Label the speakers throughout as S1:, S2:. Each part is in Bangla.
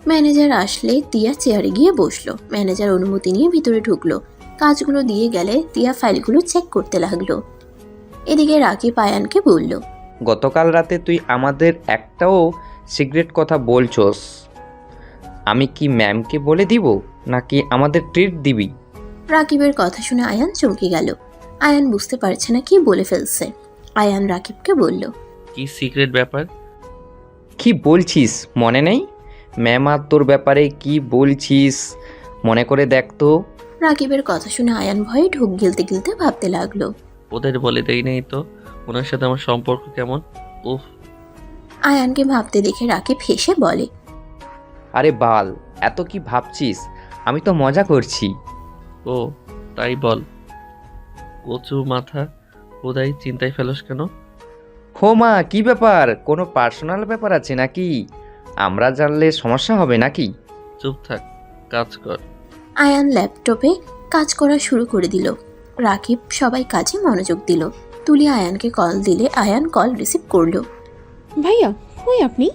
S1: ম্যানেজার আসলে তিয়া চেয়ারে গিয়ে বসলো। ম্যানেজার অনুমতি নিয়ে ভিতরে ঢুকলো। কাজগুলো দিয়ে গেলে তিয়া ফাইলগুলো চেক করতে লাগলো। এদিকে রাকিব আয়ানকে বলল,
S2: গতকাল রাতে তুই আমাদের একটাও সিক্রেট কথা বলছস। আমি কি ম্যামকে বলে দিব নাকি আমাদের ট্রিট দিবি?
S1: রাকিবের কথা শুনে আয়ান চমকে গেল। আয়ান বুঝতে পারছে না কি বলে ফেলছে। আয়ান রাকিবকে বলল,
S3: কি সিক্রেট ব্যাপার?
S2: কি বলছিস মনে নেই? ম্যাম আর তোর ব্যাপারে কি বলছিস মনে করে দেখ তো।
S1: রাকিবের কথা শুনে আয়ান ভয়ে ঢোক গিলতে গিলতে ভাবতে লাগলো।
S3: ওদের বলে দেই নাই তো ওনার সাথে আমার সম্পর্ক কেমন। উফ,
S1: আয়ানকে ভাবতে দেখে রাকিব হেসে বলে,
S2: আরে বাল, এত কি ভাবছিস? আমি তো মজা করছি।
S3: ও তাই বল। কচু মাথা বোধহয় চিন্তায় ফেলোস কেন?
S2: হো মা, কি ব্যাপার? কোনো পার্সোনাল ব্যাপার আছে নাকি? আমরা জানলে সমস্যা হবে নাকি?
S3: চুপ থাক, কাজ কর।
S1: আয়ান ল্যাপটপে কাজ করা শুরু করে দিল। রাকিব সবাই কাজে মনোযোগ দিল। তুলি আয়ানকে কল দিলে আয়ান কল রিসিভ করলো।
S4: ভাইয়া কই আপনি?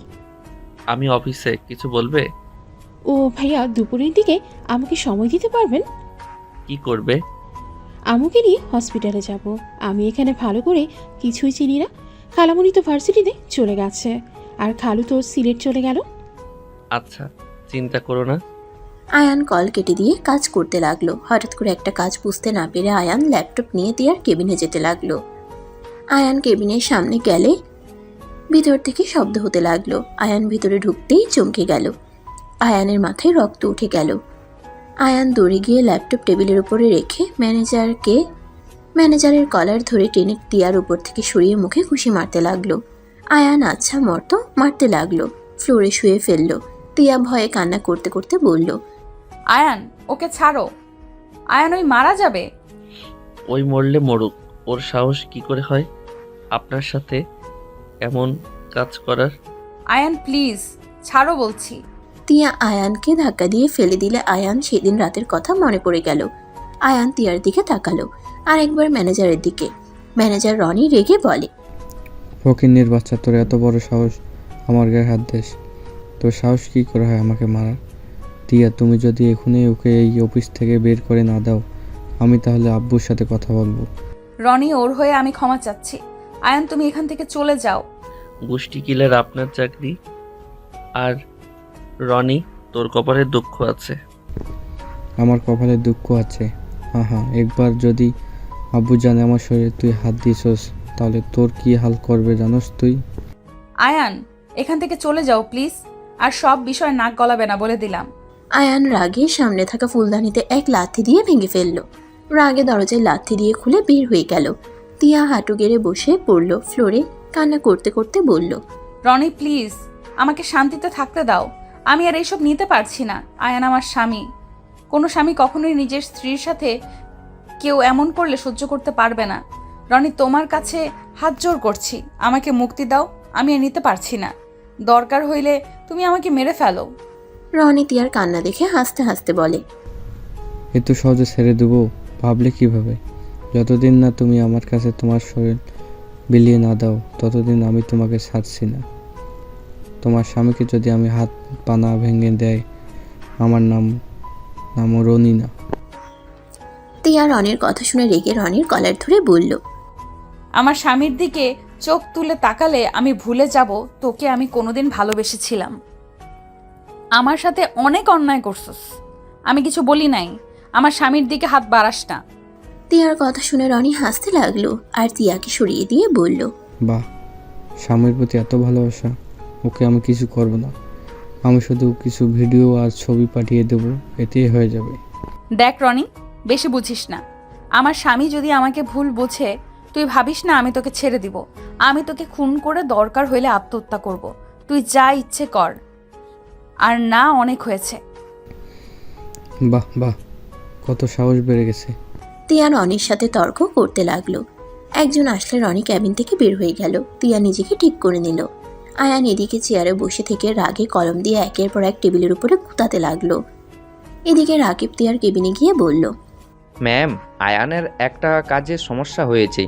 S3: আমি অফিসে, কিছু বলবে?
S4: ও ভাইয়া, দুপুরের দিকে আমাকে সময় দিতে পারবেন?
S3: কি করবে?
S4: আমাকে নিয়ে হসপিটালে যাব। আমি এখানে ভালো করে কিছুই চিনি না। খালামণি তো ভার্সিটিতে চলে গেছে, আর খালু তো সিলেট চলে গেল।
S3: আচ্ছা, চিন্তা করো না।
S1: আয়ান কল কেটে দিয়ে কাজ করতে লাগলো। হঠাৎ করে একটা কাজ বুঝতে না পেরে আয়ান ল্যাপটপ নিয়ে তিয়ার কেবিনে যেতে লাগলো। আয়ান কেবিনের সামনে গেলে ভিতর থেকে শব্দ হতে লাগলো। আয়ান ভিতরে ঢুকতেই চমকে গেল। আয়ানের মাথায় রক্ত উঠে গেল। আয়ান দৌড়ে গিয়ে ল্যাপটপ টেবিলের উপরে রেখে ম্যানেজারের কলার ধরে টেনে তিয়ার উপর থেকে সরিয়ে মুখে ঘুষি মারতে লাগলো। আয়ান আচ্ছা মতো মারতে লাগলো। ফ্লোরে শুয়ে ফেললো। তিয়া ভয়ে কান্না করতে করতে বলল,
S5: আয়ান, ওকে ছাড়ো। আয়ান ওই মারা যাবে।
S3: ওই মরলে মরুক, ওর সাহস কি করে হয় আপনার সাথে এমন কাজ করার?
S5: আয়ান প্লিজ ছাড়ো বলছি।
S1: তিয়া আয়ানকে ধাক্কা দিয়ে ফেলে দিলে আয়ান সেদিন রাতের কথা মনে পড়ে গেল। আয়ান তিয়ার দিকে তাকালো, আর একবার ম্যানেজারের দিকে। ম্যানেজার রনি রেগে বলে,
S6: ফকিন্নির বাচ্চা, তোর এত বড় সাহস আমার গায়ে হাত দিস? তোর সাহস কি করে হয় আমাকে মারার? টিয়া, তুমি যদি এখনই ওকে এই অফিস থেকে বের করে না দাও, আমি তাহলে আব্বুর সাথে কথা বলবো।
S5: রনি, ওর হয়ে আমি ক্ষমা চাচ্ছি। আয়ান, তুমি এখান থেকে চলে যাও।
S3: গোষ্ঠী কিলার আপনার চাকরি। আর রনি, তোর কপালে দুঃখ আছে।
S6: আমার কপালে দুঃখ আছে? হ্যাঁ, একবার যদি আব্বু জানে আমার শরীরে তুই হাত দিয়েছস, তাহলে তোর কি হাল করবে জানোস তুই?
S5: আয়ান, এখান থেকে চলে যাও প্লিজ। আর সব বিষয় নাক গলাবে না বলে দিলাম।
S1: আয়ান রাগে সামনে থাকা ফুলদানিতে এক লাথি দিয়ে ভেঙে ফেললো। রাগে দরজায় লাথি দিয়ে খুলে বের হয়ে গেল। তিয়া হাঁটু গেড়ে বসে পড়ল ফ্লোরে। কান্না করতে করতে বলল,
S5: রনি প্লিজ, আমাকে শান্তিতে থাকতে দাও। আমি আর এইসব নিতে পারছি না। আয়ান আমার স্বামী। কোনো স্বামী কখনোই নিজের স্ত্রীর সাথে কেউ এমন করলে সহ্য করতে পারবে না। রনি, তোমার কাছে হাত জোর করছি, আমাকে মুক্তি দাও। আমি আর নিতে পারছি না। দরকার হইলে তুমি আমাকে মেরে ফেলো।
S1: রনি তিয়ার কান্না দেখে হাসতে হাসতে বলে,
S6: এত সহজে ছেড়ে দেবো ভাবলে কিভাবে? যতদিন না তুমি আমার কাছে তোমার শরীর বিলিয়ে না দাও, ততদিন আমি তোমাকে ছাড়ছি না। তোমার স্বামীকে যদি আমি হাত পানা ভেঙে দেয়, আমার নামও রনি না।
S1: তিয়া রনির কথা শুনে রেগে রনির কলার ধরে বলল,
S5: আমার স্বামীর দিকে চোখ তুলে তাকালে আমি ভুলে যাব তোকে আমি কোনোদিন ভালোবেসেছিলাম। আমার সাথে অনেক অন্যায় করছিস। আমি কিছু বলি নাই। আমার স্বামীর দিকে হাত বাড়াস না।
S1: তিয়ার কথা শুনে রনি হাসতে লাগলো আর তিয়াকে সরিয়ে দিয়ে বলল,
S6: বাহ, স্বামীর প্রতি এত ভালোবাসা! ওকে আমি কিছু করব না, আমি শুধু কিছু ভিডিও আর ছবি পাঠিয়ে দেবো, এতেই হয়ে যাবে।
S5: দেখ রনি, বেশি বুঝিস না। আমার স্বামী যদি আমাকে ভুল বোঝে, তুই ভাবিস না আমি তোকে ছেড়ে দিব। আমি তোকে খুন করে দরকার হইলে আত্মহত্যা করব। তুই যা ইচ্ছে কর। আর না, অনেক হয়েছে।
S6: বাহ বাহ, কত সাহস বেড়ে গেছে।
S1: তিয়া রনির সাথে তর্ক করতে লাগলো। একজন আসলে রনি ক্যাবিন থেকে বের হয়ে গেল। তিয়া নিজেকে ঠিক করে নিল। আয়ান এদিকে চেয়ারে বসে থেকে রাগে কলম দিয়ে একের পর এক টেবিলের উপরে গুতাতে লাগলো। এদিকে রাকিব তিয়ার কেবিনে গিয়ে বলল,
S2: ম্যাম, আয়ানের একটা কাজে সমস্যা হয়েছে,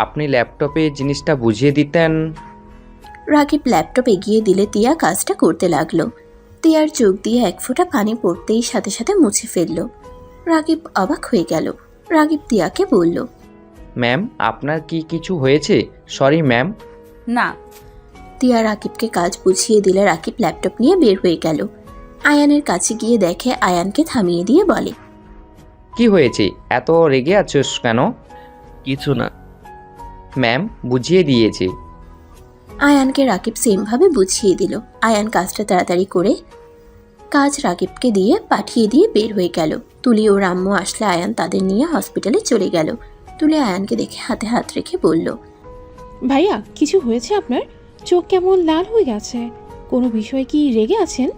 S2: আপনি ল্যাপটপে জিনিসটা বুঝিয়ে দিতেন।
S1: রাকিব ল্যাপটপ এগিয়ে দিলে তিয়া কাজটা করতে লাগলো। তিয়ার চোখ দিয়ে এক ফোঁটা পানি পড়তেই সাথে সাথে মুছে ফেলল। রাগিব অবাক হয়ে গেল। রাগিব তিয়াকে বলল,
S2: ম্যাম আপনার কি কিছু হয়েছে? Sorry ma'am.
S5: না।
S1: তিয়া রাকিবকে কাজ বুঝিয়ে দিলে রাকিব ল্যাপটপ নিয়ে বের হয়ে গেল। আয়ানের কাছে গিয়ে দেখে আয়ানকে থামিয়ে দিয়ে বলে,
S2: কি হয়েছে, এত রেগে আছোস কেন?
S3: কিছু না।
S2: ম্যাম বুঝিয়ে দিয়েছে।
S1: আয়ানকে রাকিব সেমভাবে বুঝিয়ে দিল। আয়ান কাজটা তাড়াতাড়ি করে কাজ রাকিবকে দিয়ে পাঠিয়ে দিয়ে বের হয়ে গেল। তুলি ও রাম্মু আসলে আয়ান তাদের নিয়ে হসপিটালে চলে গেল। তুলি আয়ানকে দেখে হাতে হাত রেখে বলল,
S4: ভাইয়া কিছু হয়েছে আপনার? চোখ কেমন লাল হয়ে গেছে, কোনো বিষয়ে কি রেগে আছেন?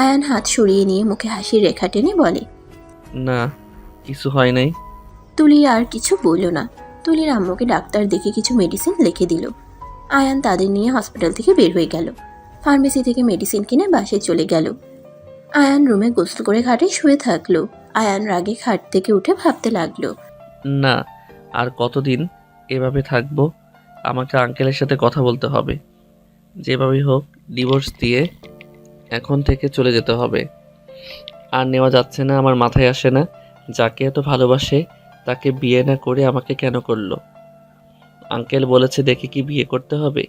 S1: আয়ান হাত সরিয়ে নিয়ে মুখে হাসির রেখা টেনে বলে।
S3: না, কিছু হয় নাই।
S1: তুলি আর কিছু বলল না। তুলির আম্মুকে ডাক্তার দেখে কিছু মেডিসিন লিখে দিল। আয়ান তাদের নিয়ে হসপিটাল থেকে বের হয়ে গেল। ফার্মেসি থেকে মেডিসিন কিনে বাসে চলে গেল। আয়ান রুমে গোসল করে খাটে শুয়ে থাকলো। আয়ান রাগে খাট থেকে উঠে ভাবতে লাগলো,
S3: না, আর কতদিন এভাবে থাকবো? আমাকে আঙ্কেলের সাথে কথা বলতে হবে। যেভাবেই হোক ডিভোর্স দিয়ে এখন থেকে চলে যেতে হবে। আর নেওয়া যাচ্ছে না, আমার মাথায় আসে না যাকে এত ভালোবাসে তাকে বিয়ে না করে আমাকে কেন করলো। আঙ্কেল বলেছে দেখে কি বিয়ে করতে হবে?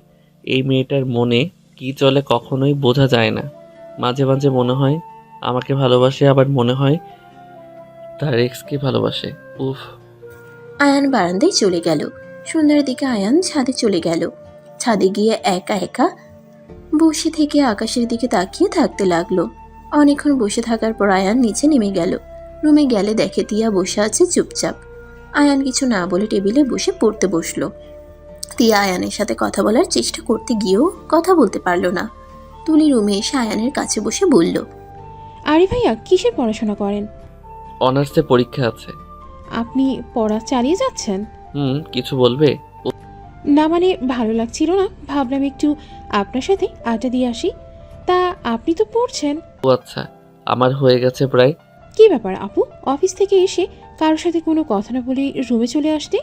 S3: এই মেয়েটার মনে কি চলে কখনোই বোঝা যায় না। মাঝে মাঝে মনে হয় আমাকে ভালোবাসে, আবার মনে হয় তার এক্সকে ভালোবাসে। উফ।
S1: আয়ান বারান্দায় চলে গেল। সন্ধ্যার দিকে আয়ান ছাদে চলে গেল। ছাদে গিয়ে একা একা বসে থেকে আকাশের দিকে তাকিয়ে থাকতে লাগলো। অনেকক্ষণ বসে থাকার পর আয়ান নিচে নেমে গেল। রুমে গেলে দেখে তিয়া বসে আছে চুপচাপ। আয়ান কিছু না বলে টেবিলে বসে পড়তে বসলো। তিয়া আয়ানের সাথে কথা বলার চেষ্টা করতে গিয়েও কথা বলতে পারলো না। তুলি রুমে এসে আয়ানের কাছে বসে বলল,
S4: আরে ভাইয়া কিসের পড়াশোনা করেন?
S3: অনার্সে পরীক্ষা আছে।
S4: আপনি পড়া চালিয়ে যাচ্ছেন?
S3: কিছু বলবে?
S4: না মানে ভালো লাগছিল না, ভাবলাম একটু আপনার সাথে আড্ডা দিয়ে আসি। তা আপনি তো পড়ছেন।
S3: ও আচ্ছা, আমার হয়ে গেছে প্রায়।
S4: কি ব্যাপার আপু, অফিস থেকে এসে কারোর সাথে কোনো কথা না বলে রুমে চলে আসতে?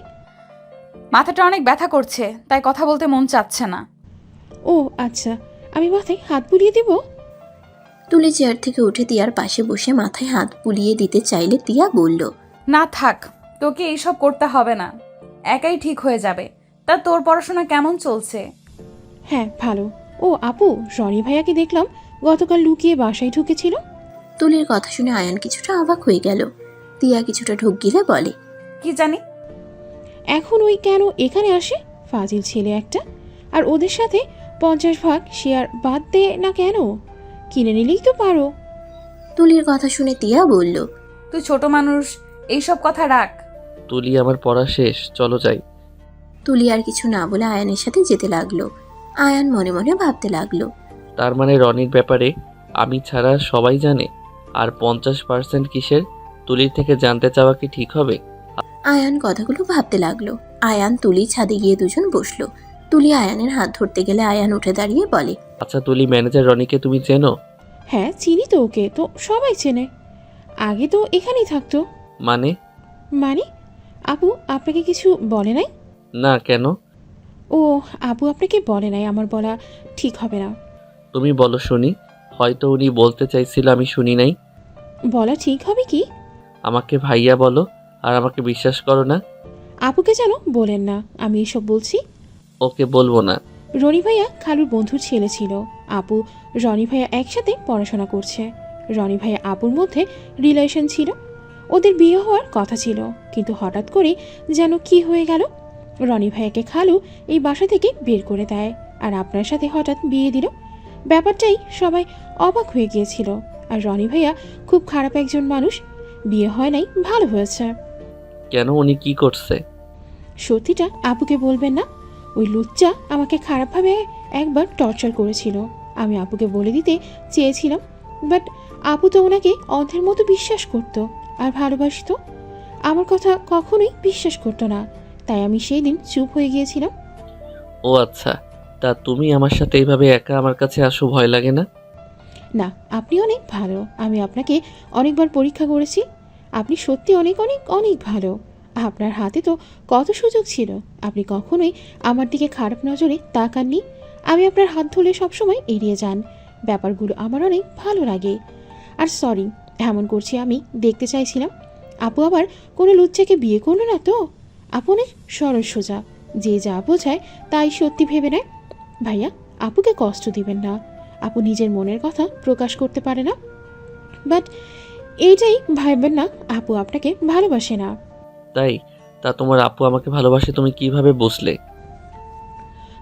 S5: মাথাটা অনেক ব্যথা করছে, তাই কথা বলতে মন চাচ্ছে না।
S4: ও আচ্ছা, আমি মাথায় হাত বুলিয়ে দেব?
S1: তুলি চেয়ার থেকে উঠে তিয়ার পাশে বসে মাথায় হাত বুলিয়ে দিতে চাইলে তিয়া বলল,
S5: না থাক, তোকে এইসব করতে হবে না, একাই ঠিক হয়ে যাবে। তা তোর পড়াশোনা কেমন চলছে?
S4: হ্যাঁ ভালো। ও আপু, রনি ভাইয়াকে দেখলাম গতকাল লুকিয়ে বাসায় ঢুকেছিল।
S1: তুলির কথা শুনে আয়ান কিছুটা অবাক হয়ে গেল। তিয়া কিছুটা ঢোক গিলে বলে,
S5: কি জানি।
S4: এখন ওই কেন এখানে আসে? ফাজিল ছেলে একটা। আর ওদের সাথে 50 ভাগ শেয়ার বাদ দে না কেন? কিনে নিলেই তো পারো।
S1: তুলির কথা শুনে তিয়া বলল,
S5: তুই ছোট মানুষ, এইসব কথা রাখ।
S3: তুলি আমার পড়া শেষ, চলো যাই।
S1: তুলি আর কিছু না বলে আয়ানের সাথে যেতে লাগলো। আয়ান মনে মনে ভাবতে লাগলো,
S3: তার মানে রনির ব্যাপারে আমি ছাড়া সবাই জানে। আর 50% কিসের? তুলির থেকে জানতে চাওয়া কি ঠিক হবে?
S1: আয়ান কথাগুলো ভাবতে লাগলো। আয়ান তুলি ছাদে গিয়ে দুজন বসলো। তুলি আয়ানের হাত ধরতে গেলে আয়ান উঠে দাঁড়িয়ে বলে,
S3: আচ্ছা তুলি, ম্যানেজার রনিকে তুমি চেনো?
S4: হ্যাঁ চিনি তো, ওকে তো সবাই চেনে। আগে তো এখানেই থাকতো।
S3: মানে?
S4: মানে আপু আপনাকে কিছু বলে নাই?
S3: না, কেন?
S4: ও আপু আপনাকে বলে নাই, আমার বলা ঠিক হবে না।
S3: তুমি বলো শুনি। হয়তো উনি বলতে চাইছিল, আমি শুনি নাই।
S4: বলা ঠিক হবে কি?
S3: আমাকে ভাইয়া বলো, আর আমাকে বিশ্বাস করো না।
S4: আপুকে যেন বলেন না আমি এসব বলছি।
S3: ওকে বলবো না।
S4: রনি ভাইয়া খালুর বন্ধুর ছেলে ছিল। আপু রনি ভাইয়া একসাথে পড়াশোনা করছে। রনি ভাইয়া আপুর মধ্যে রিলেশন ছিল, ওদের বিয়ে হওয়ার কথা ছিল, কিন্তু হঠাৎ করে যেন কি হয়ে গেল। রনি ভাইয়াকে খালু এই বাসা থেকে বের করে দেয়, আর আপনার সাথে হঠাৎ বিয়ে দিল। ব্যাপারটাই সবাই অবাক হয়ে গিয়েছিল। আর রনি ভাইয়া খুব খারাপ একজন মানুষ, বিয়ে হয় নাই, ভালো হয়েছে।
S3: কেন, উনি কি করছে?
S4: সত্যিটা আপুকে বলবেন না? ওই লুচ্চা আমাকে খারাপভাবে একবার টর্চার করেছিল। আমি আপুকে বলে দিতে চেয়েছিলাম, বাট আপু তো ওনাকে অন্ধের মতো বিশ্বাস করতো আর ভালোবাসতো। আমার কথা কখনোই বিশ্বাস করতো না, তাই আমি সেই দিন চুপ হয়ে গিয়েছিলাম।
S3: ও আচ্ছা, তা তুমি আমার সাথে এইভাবে একা আমার কাছে আসো, ভয় লাগে না?
S4: না, আপনি অনেক ভালো। আমি আপনাকে অনেকবার পরীক্ষা করেছি। আপনি সত্যি অনেক অনেক অনেক ভালো। আপনার হাতে তো কত সুযোগ ছিল, আপনি কখনোই আমার দিকে খারাপ নজরে তাকাননি। আমি আপনার হাত ধরলে সবসময় এড়িয়ে যান, ব্যাপারগুলো আমার অনেক ভালো লাগে। আর সরি, এমন করছি আমি দেখতে চাইছিলাম আপু আবার কোনো লুচ্চাকে বিয়ে করলো না তো। আপু অনেক সরল সোজা, যে যা বোঝায় তাই সত্যি ভেবে নেয়। ভাইয়া, আপুকে কষ্ট দিবেন না। আপু নিজের মনের কথা প্রকাশ করতে পারে না, বাট এইটাই ভাববেন না আপু আপনাকে ভালোবাসে না।
S3: তাই? তা তোমার আপু আমাকে ভালোবাসে তুমি কিভাবে বুঝলে?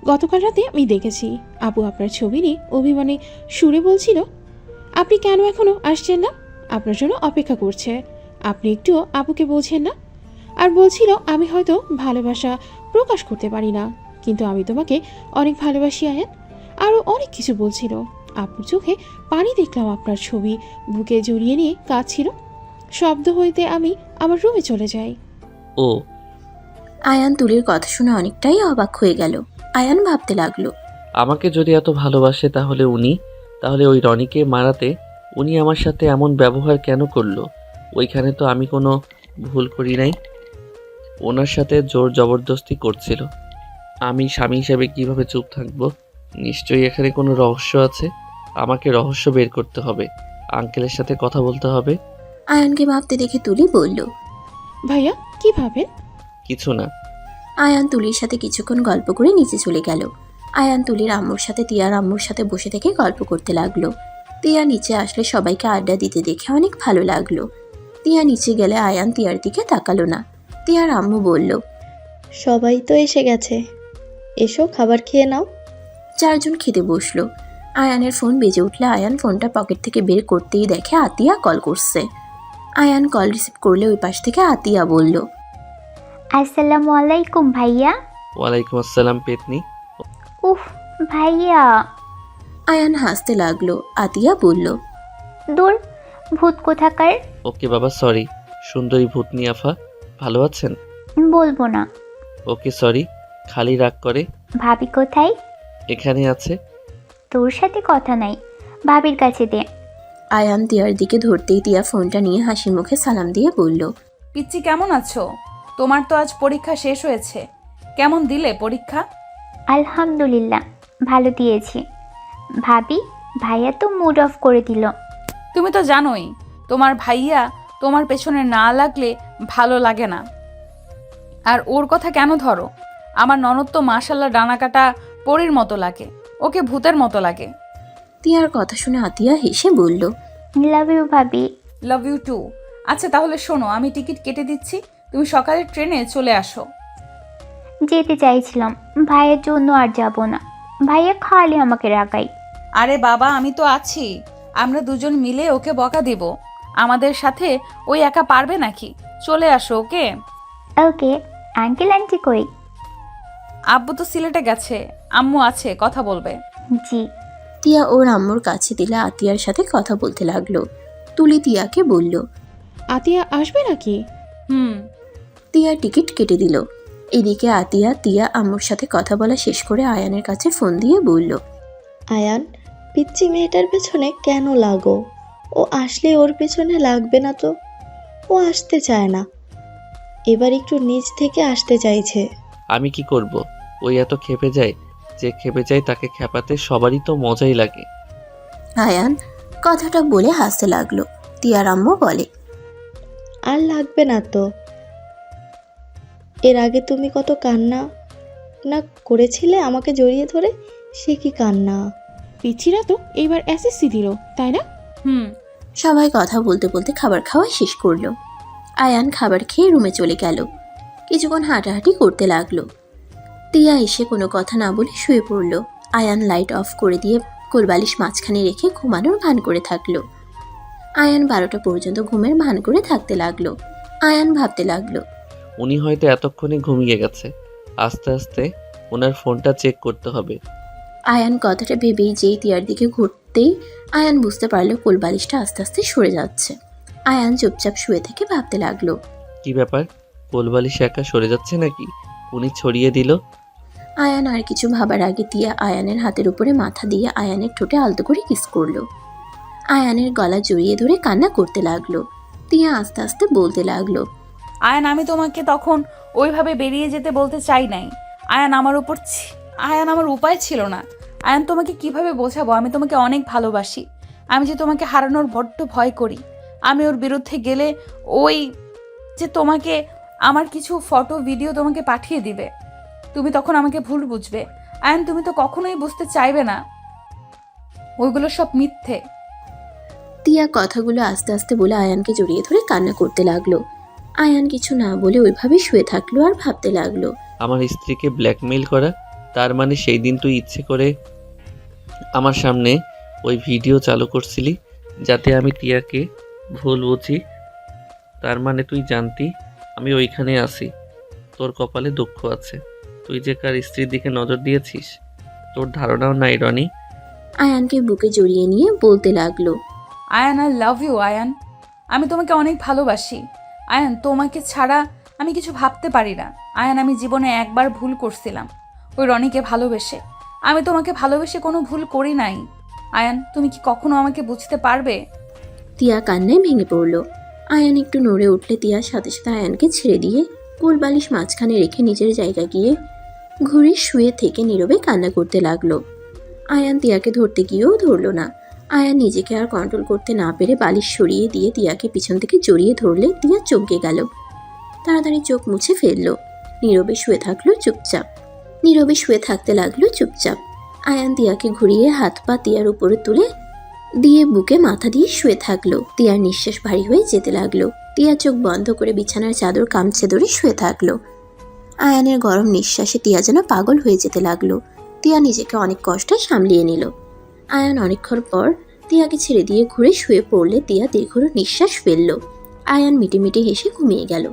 S4: গতকাল রাতে আমি দেখেছি আপু আপনার ছবি নিয়ে অভিমানে সুরে বলছিল আপনি কেন এখনো আসছেন না, আপনার জন্য অপেক্ষা করছে। আপনি একটুও আপুকে বোঝেন না। আর বলছিল আমি হয়তো ভালোবাসা প্রকাশ করতে পারি না, কিন্তু আমি তোমাকে অনেক ভালোবাসি আয়ান। আরও অনেক কিছু বলছিল। আপুর চোখে পানি দেখলাম, আপনার ছবি বুকে জড়িয়ে নিয়ে কাঁদছিল। শব্দ হইতে আমি আমার রুমে চলে যাই।
S3: ও,
S1: আয়ান তুলির কথা শুনে অনেকটাই অবাক হয়ে গেল। আয়ান ভাবতে লাগলো,
S3: আমাকে যদি এত ভালোবাসে তাহলে ওই রনিকে মারাতে উনি আমার সাথে এমন ব্যবহার কেন করলো? ওইখানে তো আমি কোনো ভুল করি নাই। ওনার সাথে জোর জবরদস্তি করছিল। আমি স্বামী হিসেবে কিভাবে চুপ থাকবো? নিশ্চয়ই এখানে কোনো রহস্য আছে। আমাকে রহস্য বের করতে হবে, আঙ্কেলের সাথে কথা বলতে হবে।
S1: আয়ানকে ভাবতে দেখে তুলি বলল,
S4: ভাইয়া কি ভাবেন?
S3: কিছু না।
S1: আয়ান তুলির সাথে কিছুক্ষণ গল্প করে নিচে চলে গেল। আয়ান তুলির আম্মুর সাথে তিয়ার আম্মুর সাথে বসে থেকে গল্প করতে লাগলো। তিয়া নিচে আসলে সবাইকে আড্ডা দিতে দেখে অনেক ভালো লাগলো। তিয়া নিচে গেলে আয়ান তিয়ার দিকে তাকালো না। তিয়ার আম্মু বলল,
S7: সবাই তো এসে গেছে, এসো খাবার খেয়ে নাও।
S1: চারজন খেতে বসলো। আয়ানের ফোন বেজে উঠলে আয়ান ফোনটা পকেট থেকে বের করতেই দেখে আতিয়া কল করছে। আয়ান কল রিসিভ করলে ওই পাশ থেকে আতিয়া বলল,
S8: আসসালামু আলাইকুম ভাইয়া।
S3: ওয়ালাইকুম আসসালাম পেতনি।
S8: উফ ভাইয়া।
S1: আয়ান হাসতে লাগলো। আতিয়া বলল,
S8: দূর, ভূত কোথাকার।
S3: ওকে বাবা, সরি। সুন্দরী ভূতনি আফা ভালো আছেন?
S8: বলবো না।
S3: ওকে সরি। খালি রাগ করে।
S8: ভাবি কোথায়?
S3: এখানে আছে।
S8: তোর সাথে কথা নাই, ভাবির কাছে দে।
S1: আয়ান তিয়ার দিকে ধরতেই তিয়া ফোনটা নিয়ে হাসি মুখে সালাম দিয়ে বলল,
S5: পিচ্চি কেমন আছো? তোমার তো আজ পরীক্ষা শেষ হয়েছে, কেমন দিলে পরীক্ষা?
S8: আলহামদুলিল্লাহ, ভালো দিয়েছি। ভাবি, ভাইয়া তো মুড অফ করে দিল।
S5: তুমি তো জানোই তোমার ভাইয়া তোমার পেছনে না লাগলে ভালো লাগে না। আর ওর কথা কেন ধরো? আমার ননদ তো মাশাল্লাহ ডানাকাটা পরীর মতো লাগে, ওকে ভূতের মতো লাগে।
S1: তিয়ার কথা শুনে আতিয়া হেসে বলল,
S8: লাভ ইউ ভাবি।
S5: Love you too. আচ্ছা তাহলে শোনো, আমি টিকিট কেটে দিচ্ছি, তুমি সকালের ট্রেনে চলে আসো।
S8: যেতে চাইছিলাম, ভাইয়ের জন্য আর যাব না। ভাইয়া খালি আমাকে রাগাই।
S5: আরে বাবা, আমি তো আছি, আমরা দুজন মিলে ওকে বকা দেব। আমাদের সাথে ওই একা পারবে নাকি? চলে আসো। ওকে
S8: ওকে। আঙ্কেল আন্টি কই?
S5: আব্বু তো সিলেটে গেছে, আম্মু আছে, কথা বলবে।
S8: জি।
S1: তিয়া ওর আম্মুর কাছে দিলে আতিয়ার সাথে কথা বলতে লাগলো। তুলি তিয়াকে বলল,
S4: আতিয়া আসবে নাকি?
S5: হুম।
S1: তিয়া টিকিট কেটে দিল। এদিকে আতিয়া তিয়া আম্মুর সাথে কথা বলা শেষ করে আয়ানের কাছে ফোন দিয়ে বলল,
S7: আয়ান, পিচ্চি মেয়েটার পেছনে কেন লাগো? ও আসলে ওর পেছনে লাগবে না তো? ও আসতে চায় না, এবার একটু নিজ থেকে আসতে চাইছে।
S3: আমি কি করব? ওই এত খেপে যায়। যে খেপে যায় তাকে খেপাতে সবারই তো মজাই লাগে।
S1: আয়ান কথাটা বলে হাসতে লাগলো। তিয়ার আম্মু বলে,
S7: আর লাগবে না তো। এর আগে তুমি কত কান্না না করেছিলে আমাকে জড়িয়ে ধরে, সে কি কান্না!
S4: পিচ্ছিরা তো এইবার এসএসসি দিল, তাই না?
S5: হুম।
S1: সবাই কথা বলতে বলতে খাবার খাওয়া শেষ করলো। আয়ান খাবার খেয়ে রুমে চলে গেল। কিছুক্ষণ হাঁটাহাঁটি করতে লাগলো। তিয়া এসে কোনো কথা না বলে শুয়ে পড়ল। আয়ান লাইট অফ করে দিয়ে কোলবালিশ মাঝখানে রেখে ঘুমানোর ভান করে থাকলো। আয়ান 12টা পর্যন্ত ঘুমের ভান করে থাকতে লাগলো। আয়ান ভাবতে লাগলো,
S3: উনি হয়তো এতক্ষণে ঘুমিয়ে গেছে। আস্তে আস্তে ওনার ফোনটা চেক করতে হবে।
S1: আয়ান কথাটা ভেবেই যেই তিয়ার দিকে ঘুরতেই আয়ান বুঝতে পারলো কোলবালিশটা আস্তে আস্তে সরে যাচ্ছে। আয়ান চুপচাপ শুয়ে থেকে ভাবতে লাগলো,
S3: কি ব্যাপার? কোলবালিশ একা সরে যাচ্ছে নাকি? উনি ছড়িয়ে দিল।
S1: আয়ান আর কিছু ভাবার আগে তিয়া আয়ানের হাতের উপরে মাথা দিয়ে আয়ানের ঠোঁটে আলতো করে কিস করলো। আয়ানের গলা জড়িয়ে ধরে কান্না করতে লাগলো। তিয়া আস্তে আস্তে বলতে লাগলো,
S5: আয়ান, আমি তোমাকে তখন ওইভাবে বেরিয়ে যেতে বলতে চাই নাই। আয়ান আমার উপায় ছিল না। আয়ান, তোমাকে কিভাবে বোঝাবো আমি তোমাকে অনেক ভালোবাসি। আমি যে তোমাকে হারানোর বড্ড ভয় করি। আমি ওর বিরুদ্ধে গেলে ওই যে তোমাকে আমার কিছু ফটো ভিডিও তোমাকে পাঠিয়ে দিবে, তুমি তখন আমাকে ভুল বুঝবে। আয়ান, তুমি তো কখনোই বুঝতে চাইবে না ওইগুলো সব মিথ্যে।
S1: তিয়া কথাগুলো আস্তে আস্তে বলে আয়ানকে জড়িয়ে ধরে কান্না করতে লাগলো। আয়ান কিছু না বলে ওইভাবে শুয়ে থাকলো আর ভাবতে লাগলো।
S3: আমার স্ত্রীকে ব্ল্যাকমেইল করা, তার মানে সেই দিন তুই ইচ্ছে করে আমার সামনে ওই ভিডিও চালু করছিলি যাতে আমি টিয়াকে ভুল বুঝি। তার মানে তুই জানতি আমি ওইখানে আছি। তোর কপালে দুঃখ আছে, তুই যে কার স্ত্রীর দিকে নজর দিয়েছিস তোর ধারণাও নাই রনি।
S1: আয়ানকে বুকে জড়িয়ে নিয়ে বলতে লাগলো।
S5: Ayaan, I love you Ayaan, আমি তোমাকে অনেক ভালোবাসি। আয়ান, তোমাকে ছাড়া আমি কিছু ভাবতে পারি না। আয়ান, আমি জীবনে একবার ভুল করছিলাম, ওই রনিকে ভালোবেসে। আমি তোমাকে ভালোবেসে কোনো ভুল করি নাই। আয়ান, তুমি কি কখনো আমাকে বুঝতে পারবে?
S1: তিয়া কান্নায় ভেঙে পড়ল। আয়ান একটু নড়ে উঠলে তিয়ার সাথে সাথে আয়ানকে ছেড়ে দিয়ে কোল বালিশ মাঝখানে রেখে নিজের জায়গা গিয়ে ঘুরে শুয়ে থেকে নীরবে কান্না করতে লাগলো। আয়ান তিয়াকে ধরতে গিয়েও ধরলো না। আয়ান নিজেকে আর কন্ট্রোল করতে না পেরে বালিশ সরিয়ে দিয়ে তিয়াকে পিছন থেকে জড়িয়ে ধরলে তিয়া চমকে গেল। তাড়াতাড়ি চোখ মুছে ফেললো। নীরবে শুয়ে থাকলো চুপচাপ। নীরবে শুয়ে থাকতে লাগলো চুপচাপ। আয়ান তিয়াকে ঘুরিয়ে হাত পা তিয়ার উপরে তুলে দিয়ে বুকে মাথা দিয়ে শুয়ে থাকলো। তিয়ার নিঃশ্বাস ভারী হয়ে যেতে লাগলো। তিয়া চোখ বন্ধ করে বিছানার চাদর কামছে ধরে শুয়ে থাকলো। আয়ানের গরম নিঃশ্বাসে তিয়া যেন পাগল হয়ে যেতে লাগলো। তিয়া নিজেকে অনেক কষ্টে সামলিয়ে নিল। আয়ান অনেকক্ষণ পর তিয়াকে ছেড়ে দিয়ে ঘুরে শুয়ে পড়লে তিয়া দীর্ঘ নিঃশ্বাস ফেলল। আয়ান মিটিমিটি হেসে ঘুমিয়ে গেল।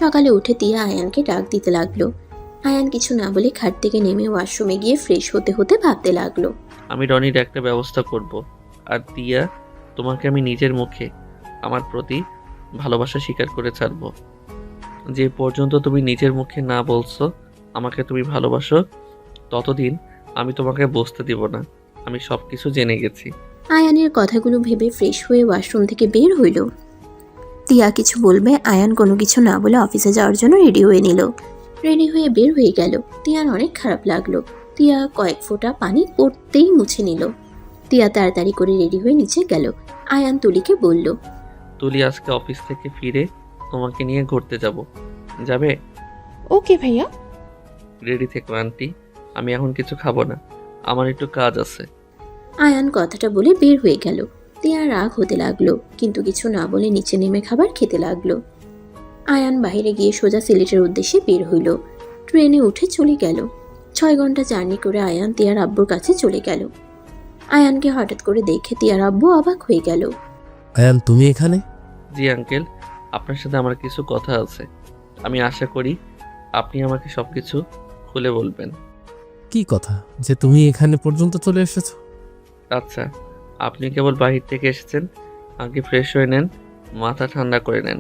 S1: সকালে উঠে তিয়া আয়ানকে ডাক দিতে লাগলো। আয়ান কিছু না বলে খাট থেকে নেমে ওয়াশরুমে গিয়ে ফ্রেশ হতে হতে ভাবতে লাগলো।
S3: আমি রনির একটা ব্যবস্থা করব, আর তিয়া তোমাকে আমি নিজের মুখে আমার প্রতি ভালোবাসা স্বীকার করে ছাড়বো। যে পর্যন্ত তুমি নিজের মুখে না বলছো আমাকে তুমি ভালোবাসো, ততদিন আমি তোমাকে বুঝতে দিব না। আমি সব কিছু জেনে গেছি।
S1: আয়ানের কথাগুলো ভেবে ফ্রেশ হয়ে ওয়াশরুম থেকে বের হইল। তিয়া কিছু বলবে আয়ান কোনো কিছু না বলে অফিসে যাওয়ার জন্য রেডি হয়ে নিল। রেডি হয়ে বের হয়ে গেল। তিয়ার অনেক খারাপ লাগলো। তিয়া কয়েক ফোঁটা পানি পড়তেই মুছে নিল। তিয়া তাড়াতাড়ি করে রেডি হয়ে নিচে গেল। আয়ান তুলিকে বলল,
S3: তুলি আজকে অফিস থেকে ফিরে তোমাকে নিয়ে ঘুরতে যাব, যাবে?
S4: ওকে ভাইয়া।
S3: রেডি থেকো আন্টি, আমি এখন কিছু খাবো না, আমার একটু কাজ আছে।
S1: আয়ান কথাটা বলে বের হয়ে গেল। তিয়া রাগ হতে লাগলো, কিন্তু কিছু না বলে নিচে নেমে খাবার খেতে লাগলো। আয়ান বাইরে গিয়ে সোজা সিলেটের উদ্দেশ্যে বের হইল। ট্রেনে উঠে চলে গেল। 6 ঘন্টা জার্নি করে আয়ান তিয়ার আব্বুর কাছে চলে গেল। আয়ানকে হঠাৎ করে দেখে তিয়ার আব্বু অবাক হয়ে গেল।
S9: আয়ান, তুমি এখানে?
S3: জি আঙ্কেল, আপনার সাথে আমার কিছু কথা আছে। আমি আশা করি আপনি আমাকে সব কিছু খুলে বলবেন।
S9: কি কথা যে তুমি এখানে পর্যন্ত চলে এসেছো?
S3: আচ্ছা, আপনি কেবল বাহির থেকে এসেছেন, আগে ফ্রেশ হয়ে নেন, মাথা ঠান্ডা করে নেন।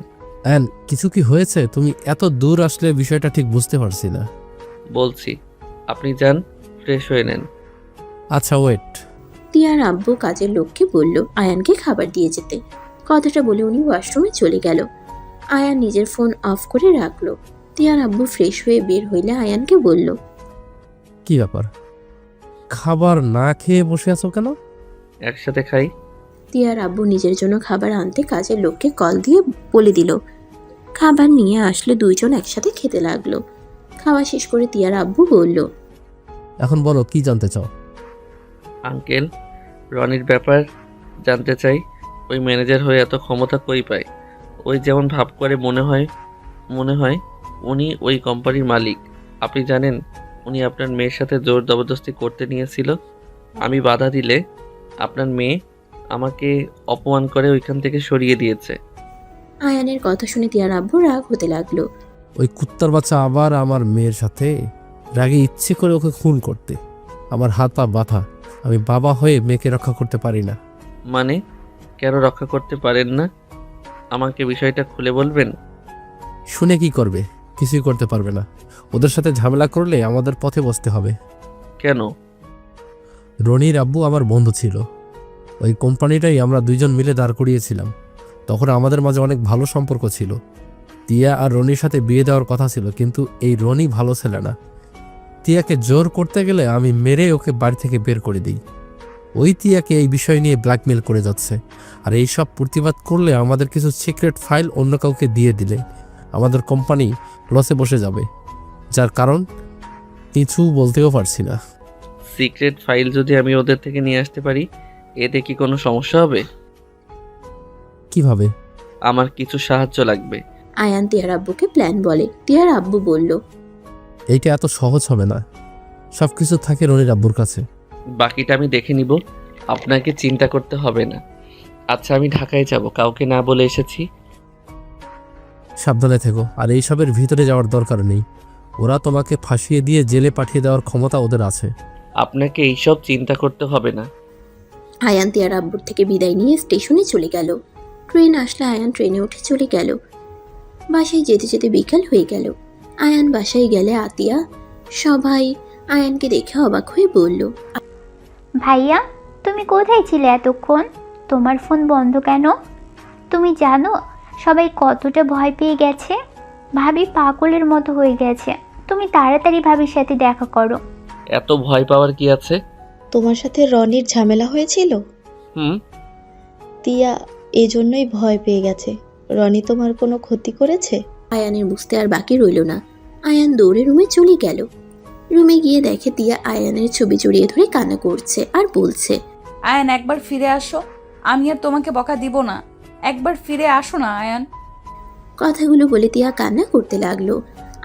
S9: আয়ান, কিছু কি হয়েছে? তুমি এত দূর আসলে বিষয়টা ঠিক বুঝতে পারছি না।
S3: বলছি, আপনি যান, ফ্রেশ হয়ে নেন।
S9: আচ্ছা, ওয়েট।
S1: তিয়ার আব্বু কাজের লোককে বলল আয়ানকে খাবার দিয়ে যেতে। কথাটা বলে উনি ওয়াশরুমে চলে গেল। আয়ান নিজের ফোন অফ করে রাখলো। তিয়ার আব্বু ফ্রেশ হয়ে বের হইলে আয়ানকে বলল,
S9: কি ব্যাপার, খাবার না খেয়ে বসে আছো কেন?
S3: একসাথে খাই।
S1: তিয়ার আব্বু নিজের জন্য খাবার আনতে কাজের লোককে কল দিয়ে বলে দিল। খাবার নিয়ে আসলে দুইজন একসাথে খেতে লাগলো। খাওয়া শেষ করে তিয়ার আব্বু বলল,
S9: এখন বলো, কি জানতে চাও?
S3: আঙ্কেল, রনির ব্যাপার জানতে চাই। ওই ম্যানেজার হয়ে এত ক্ষমতা কই পায়? ওই যেমন ভাব করে মনে হয় উনি ওই কোম্পানির মালিক। আপনি জানেন উনি আপনার মেয়ের সাথে জোর জবরদস্তি করতে নিয়েছিল। আমি বাধা দিলে আপনার মেয়ে আমাকে অপমান করে ওইখান থেকে সরিয়ে দিয়েছে।
S1: আয়ানের কথা শুনে তিয়ার আব্বু রাগ হতে লাগলো।
S9: ওই কুত্তার বাচ্চা আবার আমার মেয়ের সাথে রাগে ইচ্ছে করে ওকে খুন করতে। আমার হাত পা বাঁধা। আমি বাবা হয়ে মেয়েকে রক্ষা করতে পারি না।
S3: মানে কেন রক্ষা করতে পারেন না? আমাকে বিষয়টা খুলে বলবেন?
S9: শুনে কি করবে? কিছুই করতে পারবে না। ওদের সাথে ঝামেলা করলে আমাদের পথে বসতে হবে।
S3: কেন?
S9: রনির আব্বু আমার বন্ধু ছিল। ওই কোম্পানিটাই আমরা দুইজন মিলে দাঁড় করিয়েছিলাম। তখন আমাদের মাঝে অনেক ভালো সম্পর্ক ছিল। তিয়া আর রনির সাথে বিয়ে দেওয়ার কথা ছিল, কিন্তু এই রনি ভালো ছেলে না। তিয়াকে জোর করতে গেলে আমি মেরে ওকে বাড়ি থেকে বের করে দিই। ওই তিয়াকে এই বিষয় নিয়ে ব্ল্যাকমেল করে যাচ্ছে। আর এই সব প্রতিবাদ করলে আমাদের কিছু সিক্রেট ফাইল অন্য কাউকে দিয়ে দিলে আমাদের কোম্পানি লসে বসে যাবে, যার কারণ কিছু বলতেও পারছি না।
S3: সিক্রেট ফাইল যদি আমি ওদের থেকে নিয়ে আসতে পারি, এতে কি কোনো সমস্যা হবে?
S9: কিভাবে?
S3: আমার কিছু সাহায্য লাগবে।
S1: আয়ান তিয়ার আব্বুকে প্ল্যান বলে। তিয়ার আব্বু বলল,
S9: এইটা এত সহজ হবে না, সব কিছু থাকে রনির আব্বুর কাছে।
S3: বাকিটা আমি দেখে নিব, আপনাকে চিন্তা করতে হবে না। আচ্ছা, আমি ঢাকায় যাব, কাউকে না বলে এসেছি।
S9: সাবধানে থেকো, আর এইসবের ভিতরে যাওয়ার দরকার নেই। ওরা তোমাকে ফাঁসিয়ে দিয়ে জেলে পাঠিয়ে দেওয়ার ক্ষমতা ওদের আছে।
S3: আপনাকে এইসব চিন্তা করতে হবে না।
S1: আয়ান তিয়ার আব্বুর থেকে বিদায় নিয়ে স্টেশনে চলে গেল। ট্রেন আসলে আয়ান ট্রেনে উঠে চলে গেল। বাসায় যেতে যেতে বিকাল হয়ে গেল। আয়ান বাসায় গেলে আতিয়া সবাই আয়ানকে দেখে অবাক হয়ে বলল,
S8: ভাইয়া, তুমি কোথায় ছিলে এতক্ষণ? তোমার ফোন বন্ধ কেন? তুমি জানো সবাই কতটা ভয় পেয়ে গেছে? ভাবি পাগলের মতো হয়ে গেছে। তুমি তাড়াতাড়ি ভাবির সাথে দেখা করো।
S3: এত ভয় পাওয়ার কি আছে?
S7: তোমার সাথে রনির ঝামেলা হয়েছিল?
S3: হুম।
S7: তিয়া এজন্যই ভয় পেয়ে গেছে। রনি তোমার কোনো ক্ষতি করেছে?
S1: আয়ানের বুঝতে আর বাকি রইল না। আয়ান দৌড়ে রুমে চলে গেল। রুমে গিয়ে দেখে তিয়া আয়ানের ছবি জড়িয়ে ধরে কান্না করছে আর বলছে,
S5: আয়ান, একবার ফিরে আসো। আমি আর তোমাকে বকা দিব না। একবার ফিরে আসো না আয়ান।
S1: কথাগুলো বলে তিয়া কান্না করতে লাগলো।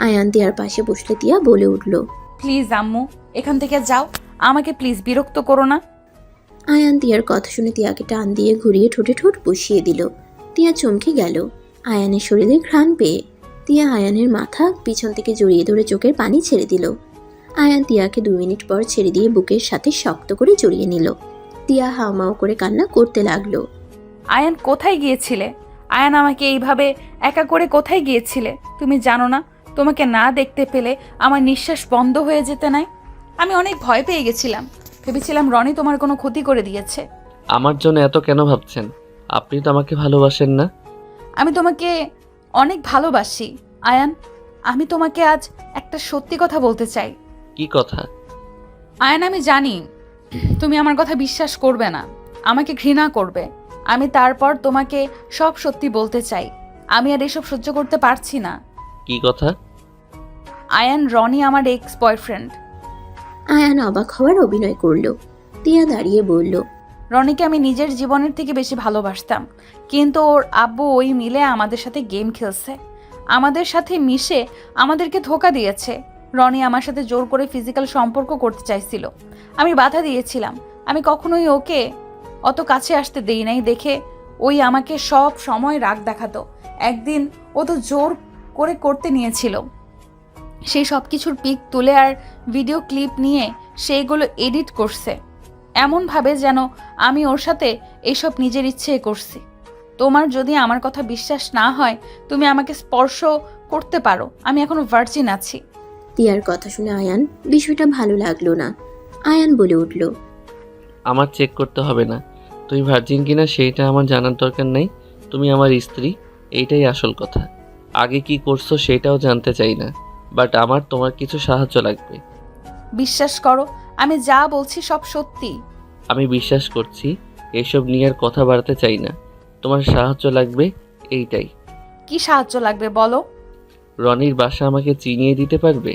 S1: আয়ান তিয়ার পাশে বসলে তিয়া বলে উঠল,
S5: প্লিজ আম্মু, এখান থেকে যাও। আমাকে প্লিজ বিরক্ত করো না।
S1: আয়ান তিয়ার কথা শুনে তিয়াকে টান দিয়ে ঘুরিয়ে ঠোঁটে ঠোঁট বসিয়ে দিল। তিয়া চমকে গেল আয়ানের শরীরে ঘ্রাণ পেয়ে। তিয়া আয়ানের মাথা পিছন থেকে জড়িয়ে ধরে চোখের পানি ছেড়ে দিল। আয়ান তিয়াকে 2 মিনিট পর ছেড়ে দিয়ে বুকের সাথে শক্ত করে জড়িয়ে নিল। তিয়া হাওমাও করে কান্না করতে লাগলো।
S5: আয়ান, কোথায় গিয়েছিলে? আয়ান, আমাকে এইভাবে একা করে কোথায় গিয়েছিলে? তুমি জানো না, তোমাকে না দেখতে পেলে আমার নিঃশ্বাস বন্ধ হয়ে যেতে নাই। আমি অনেক ভয় পেয়ে গেছিলাম। ভেবেছিলাম রনি তোমার কোনো ক্ষতি করে দিয়েছে।
S3: আমার জন্য এত কেন ভাবছেন? আপনি তো আমাকে ভালোবাসেন না?
S5: আমি তোমাকে অনেক ভালোবাসি আয়ান। আমি তোমাকে আজ একটা সত্যি কথা বলতে চাই।
S3: কি কথা?
S5: আয়ান, আমি জানি তুমি আমার কথা বিশ্বাস করবে না, আমাকে ঘৃণা করবে। আমি তারপর তোমাকে সব সত্যি বলতে চাই। আমি আর এসব সহ্য করতে পারছি না।
S3: কি কথা?
S5: আয়ান, রনি আমার এক্স বয়ফ্রেন্ড।
S1: আয়ান অবাক হওয়ার অভিনয় করলো। তিয়া দাঁড়িয়ে বলল,
S5: রনিকে আমি নিজের জীবনের থেকে বেশি ভালোবাসতাম, কিন্তু ওর আব্বু ওই মিলে আমাদের সাথে গেম খেলছে, আমাদের সাথে মিশে আমাদেরকে ধোঁকা দিয়েছে। রনি আমার সাথে জোর করে ফিজিক্যাল সম্পর্ক করতে চাইছিল। আমি বাধা দিয়েছিলাম। আমি কখনোই ওকে অত কাছে আসতে দেই নাই দেখে ওই আমাকে সব সময় রাগ দেখাতো। একদিন ও তো জোর করে করতে নিয়েছিল। সেই সব কিছুর পিক তুলে আর ভিডিও ক্লিপ নিয়ে সেইগুলো এডিট করছে এমনভাবে যেন আমি ওর সাথে এইসব নিজের ইচ্ছে করছি। তোমার যদি আমার কথা বিশ্বাস না হয়, তুমি আমাকে স্পর্শ করতে পারো। আমি এখনো ভার্জিন আছি।
S1: তিয়ার কথা শুনে আয়ান বিষয়টা ভালো লাগলো না। আয়ান বলে উঠল,
S3: আমার চেক করতে হবে না। তুমি ভার্জিন কিনা সেইটা আমার জানার দরকার নেই। তুমি আমার স্ত্রী, এইটাই আসল কথা। আগে কি করছো সেটাও জানতে চাই না, বাট আমার তোমার কিছু সাহায্য লাগবে।
S5: বিশ্বাস করো, আমি যা বলছি সব সত্যি।
S3: আমি বিশ্বাস করছি, এসব নিয়ে আর কথা বাড়াতে চাই না। তোমার সাহায্য লাগবে, এইটাই।
S5: কি সাহায্য লাগবে বলো?
S3: রনির বাসা আমাকে চিনিয়ে দিতে পারবে?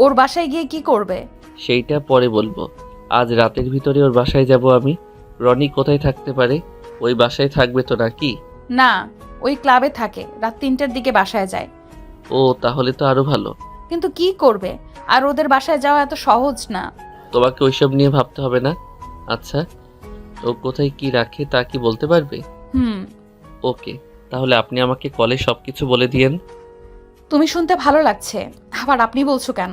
S5: ওর বাসায় গিয়ে কি করবে?
S3: সেইটা পরে বলবো। আজ রাতের ভিতরে ওর বাসায় যাব আমি। রনি কোথায় থাকতে পারে? ওই বাসায় থাকবে তো নাকি?
S5: না, ওই ক্লাবে থাকে, রাত 3টার দিকে বাসায় যায়।
S3: ও, তাহলে তো আরো ভালো।
S5: কিন্তু কি করবে? আর ওদের বাসায় যাওয়া এত সহজ না।
S3: তোমাকে ওইসব নিয়ে ভাবতে হবে না। আচ্ছা, ও কোথায় কি রাখে তা কি বলতে পারবে? ওকে, তাহলে আপনি আমাকে কলে সবকিছু বলে দিয়েন।
S5: তুমি শুনতে ভালো লাগছে, আবার আপনি বলছো কেন?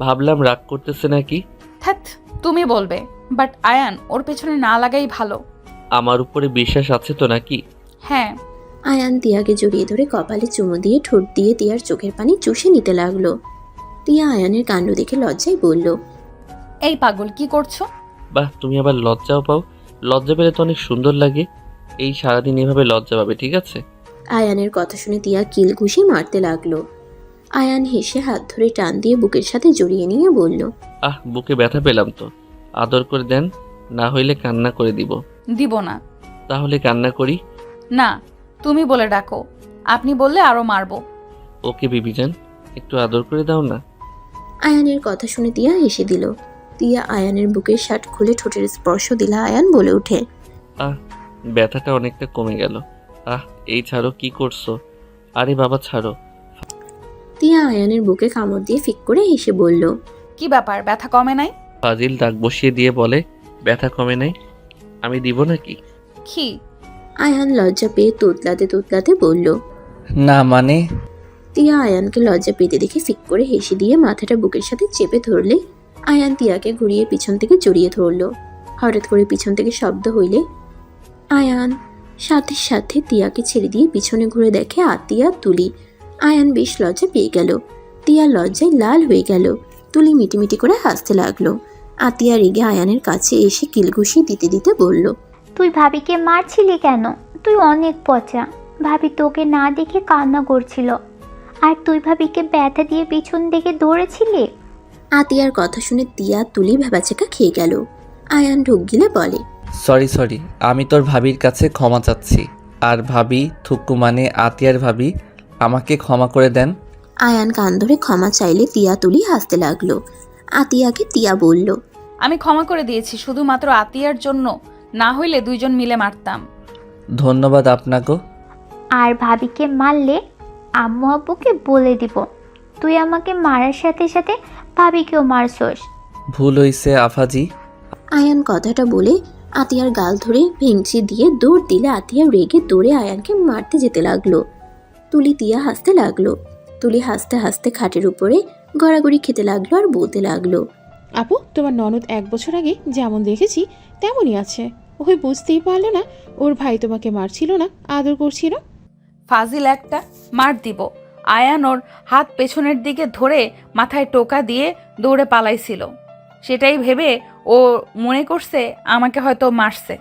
S3: ভাবলাম রাগ করতেছে নাকি।
S5: থাক, তুমি বলবে। বাট আয়ান, ওর পেছনে না লাগাই ভালো।
S3: আমার উপরে বিশ্বাস আছে তো নাকি?
S5: হ্যাঁ।
S1: আয়ান তিয়াকে জড়িয়ে ধরে কপালে চুমু দিয়ে ঠোঁট দিয়ে তিয়ার চোখের পানি চুষে নিতে লাগলো। তিয়া আয়ানের কাণ্ড দেখে লজ্জায় বলল,
S5: এই পাগল, কি করছো?
S3: বাহ, তুমি আবার লজ্জাও পাও? লজ্জা পেলে তো অনেক সুন্দর লাগে। এই সারাদিন এভাবে লজ্জা পাবে, ঠিক আছে?
S1: আয়ানের কথা শুনে তিয়া কিল ঘুষি মারতে লাগলো। আয়ান হেসে হাত ধরে টান দিয়ে বুকের সাথে জড়িয়ে নিয়ে বলল,
S3: বুকে ব্যথা পেলাম তো, আদর করে দেন, না হইলে কান্না করে দিব।
S5: দিব না।
S3: তাহলে কান্না করি?
S5: না, তুমি বলে ডাকো, আপনি বললে আরো মারবো।
S3: ওকে বিবিজান, একটু আদর করে দাও না।
S1: আয়ানের কথা শুনে তিয়া হেসে দিল। তিয়া আয়ানের বুকের শার্ট খুলে ঠোঁটের স্পর্শ দিলা। আয়ান বলে ওঠে,
S3: ব্যথাটা অনেকটা কমে গেল। এই ছাড়ো, কি করছো? আরে বাবা ছাড়ো।
S1: তিয়া আয়ানের বুকে কামড় দিয়ে ফিক করে হেসে বলল,
S5: কি ব্যাপার, ব্যথা কমে নাই?
S3: ফাজিল দাগ বসিয়ে দিয়ে বলে ব্যথা কমে নাই। আমি দিব নাকি?
S5: কি?
S1: আয়ান লজ্জা পেয়ে তোতলাতে তোতলাতে বলল।
S3: না মানে?
S1: তিয়া আয়ানকে লজ্জা পেতে দেখে ফিক করে হেসে দিয়ে মাথাটা বুকের সাথে চেপে ধরলে আয়ান তিয়াকে ঘুরিয়ে পিছন থেকে জড়িয়ে ধরল। হঠাৎ করে পিছন থেকে শব্দ হইলে আয়ান সাথে সাথে তিয়াকে ছেড়ে দিয়ে পিছনে ঘুরে দেখে আতিয়া তুলি। আয়ান বেশ লজ্জা পেয়ে গেল। তিয়া লজ্জায় লাল হয়ে গেল। তুলি মিটিমিটি করে হাসতে লাগলো। আতিয়া রেগে আয়ানের কাছে এসে কিলঘুষি দিতে দিতে বলল,
S8: তুই ভাবিকে মারছিলি কেন? তুই অনেক পচা। ভাবি তোকে না দেখে কান্না করছিল, আর তুই ভাবিকে ব্যথা দিয়ে পিছন দিকে দৌড়েছিলি।
S1: আতিয়ার কথা শুনে তিয়া তুলি ভেবাচেকা খেয়ে গেল। আয়ান ঢুক গিলে বলে,
S10: সরি, আমি তোর ভাবির কাছে ক্ষমা চাচ্ছি। আর ভাবি থুকু মানে আতিয়ার ভাবি, আমাকে ক্ষমা করে দেন।
S1: আয়ান কান ধরে ক্ষমা চাইলে তিয়া তুলি হাসতে লাগলো। আতিয়াকে তিয়া বলল,
S5: আমি ক্ষমা করে দিয়েছি, শুধুমাত্র আতিয়ার জন্য, না হইলে দুইজন মিলে মারতাম।
S10: ধন্যবাদ আপনাকে।
S8: আর ভাবিকে মারলে আম্মু আব্বুকে বলে দিব তুই আমাকে মারার সাথে সাথে ভাবিকেও মারছস।
S10: ভুল হইছে আফাজি।
S1: আয়ান কথাটা বলে আতিয়ার গাল ধরে ভেঙচি দিয়ে দৌড় দিলে আতিয়া রেগে দৌড়ে আয়ানকে মারতে যেতে লাগলো। তুলি তিয়া হাসতে লাগলো। তুলি হাসতে হাসতে খাটের উপরে গড়াগড়ি খেতে লাগলো আর বলতে লাগলো,
S4: আপু, তোমার ননদ 1 বছর আগে যেমন দেখেছি তেমনই আছে। ওই বুঝতেই পারলো না ওর ভাই তোমাকে মারছিল না, আদর করছিল।
S5: ফাজিল একটা, মার দিব। আয়ান ওর হাত পেছনের দিকে ধরে মাথায় টোকা দিয়ে দৌড়ে পালাইছিল। সেটাই ভেবে ও মনে করছে আমাকে হয়তো মারছে।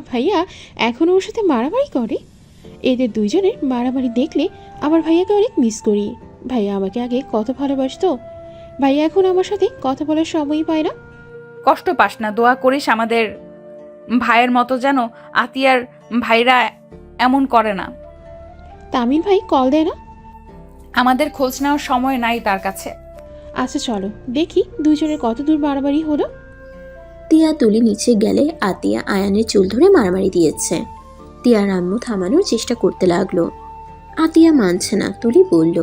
S4: ভাইয়া এখনও ওর সাথে মারামারি করে। এদের দুইজনের মারামারি দেখলে আমার ভাইয়াকে অনেক মিস করি। ভাইয়া আমাকে আগে কত ভালোবাসতো, ভাইয়া এখন আমার সাথে কথা বলার সময়ই পায় না।
S5: কষ্ট পাস না, দোয়া করিস আমাদের ভাইয়ের মতো যেন আতিয়ার ভাইরা এমন করে না।
S4: তামিল ভাই কল দেয় না।
S5: আমাদের খোঁজ নেওয়ার সময় নাই তার কাছে।
S4: আচ্ছা চলো দেখি দুইজনের কত দূর মারামারি হলো।
S1: তিয়া তুলি নিচে গেলে আতিয়া আয়ানের চুল ধরে মারামারি দিয়েছে। তিয়ার আম্মু থামানোর চেষ্টা করতে লাগলো। আতিয়া মানছে না। তুলি বলল,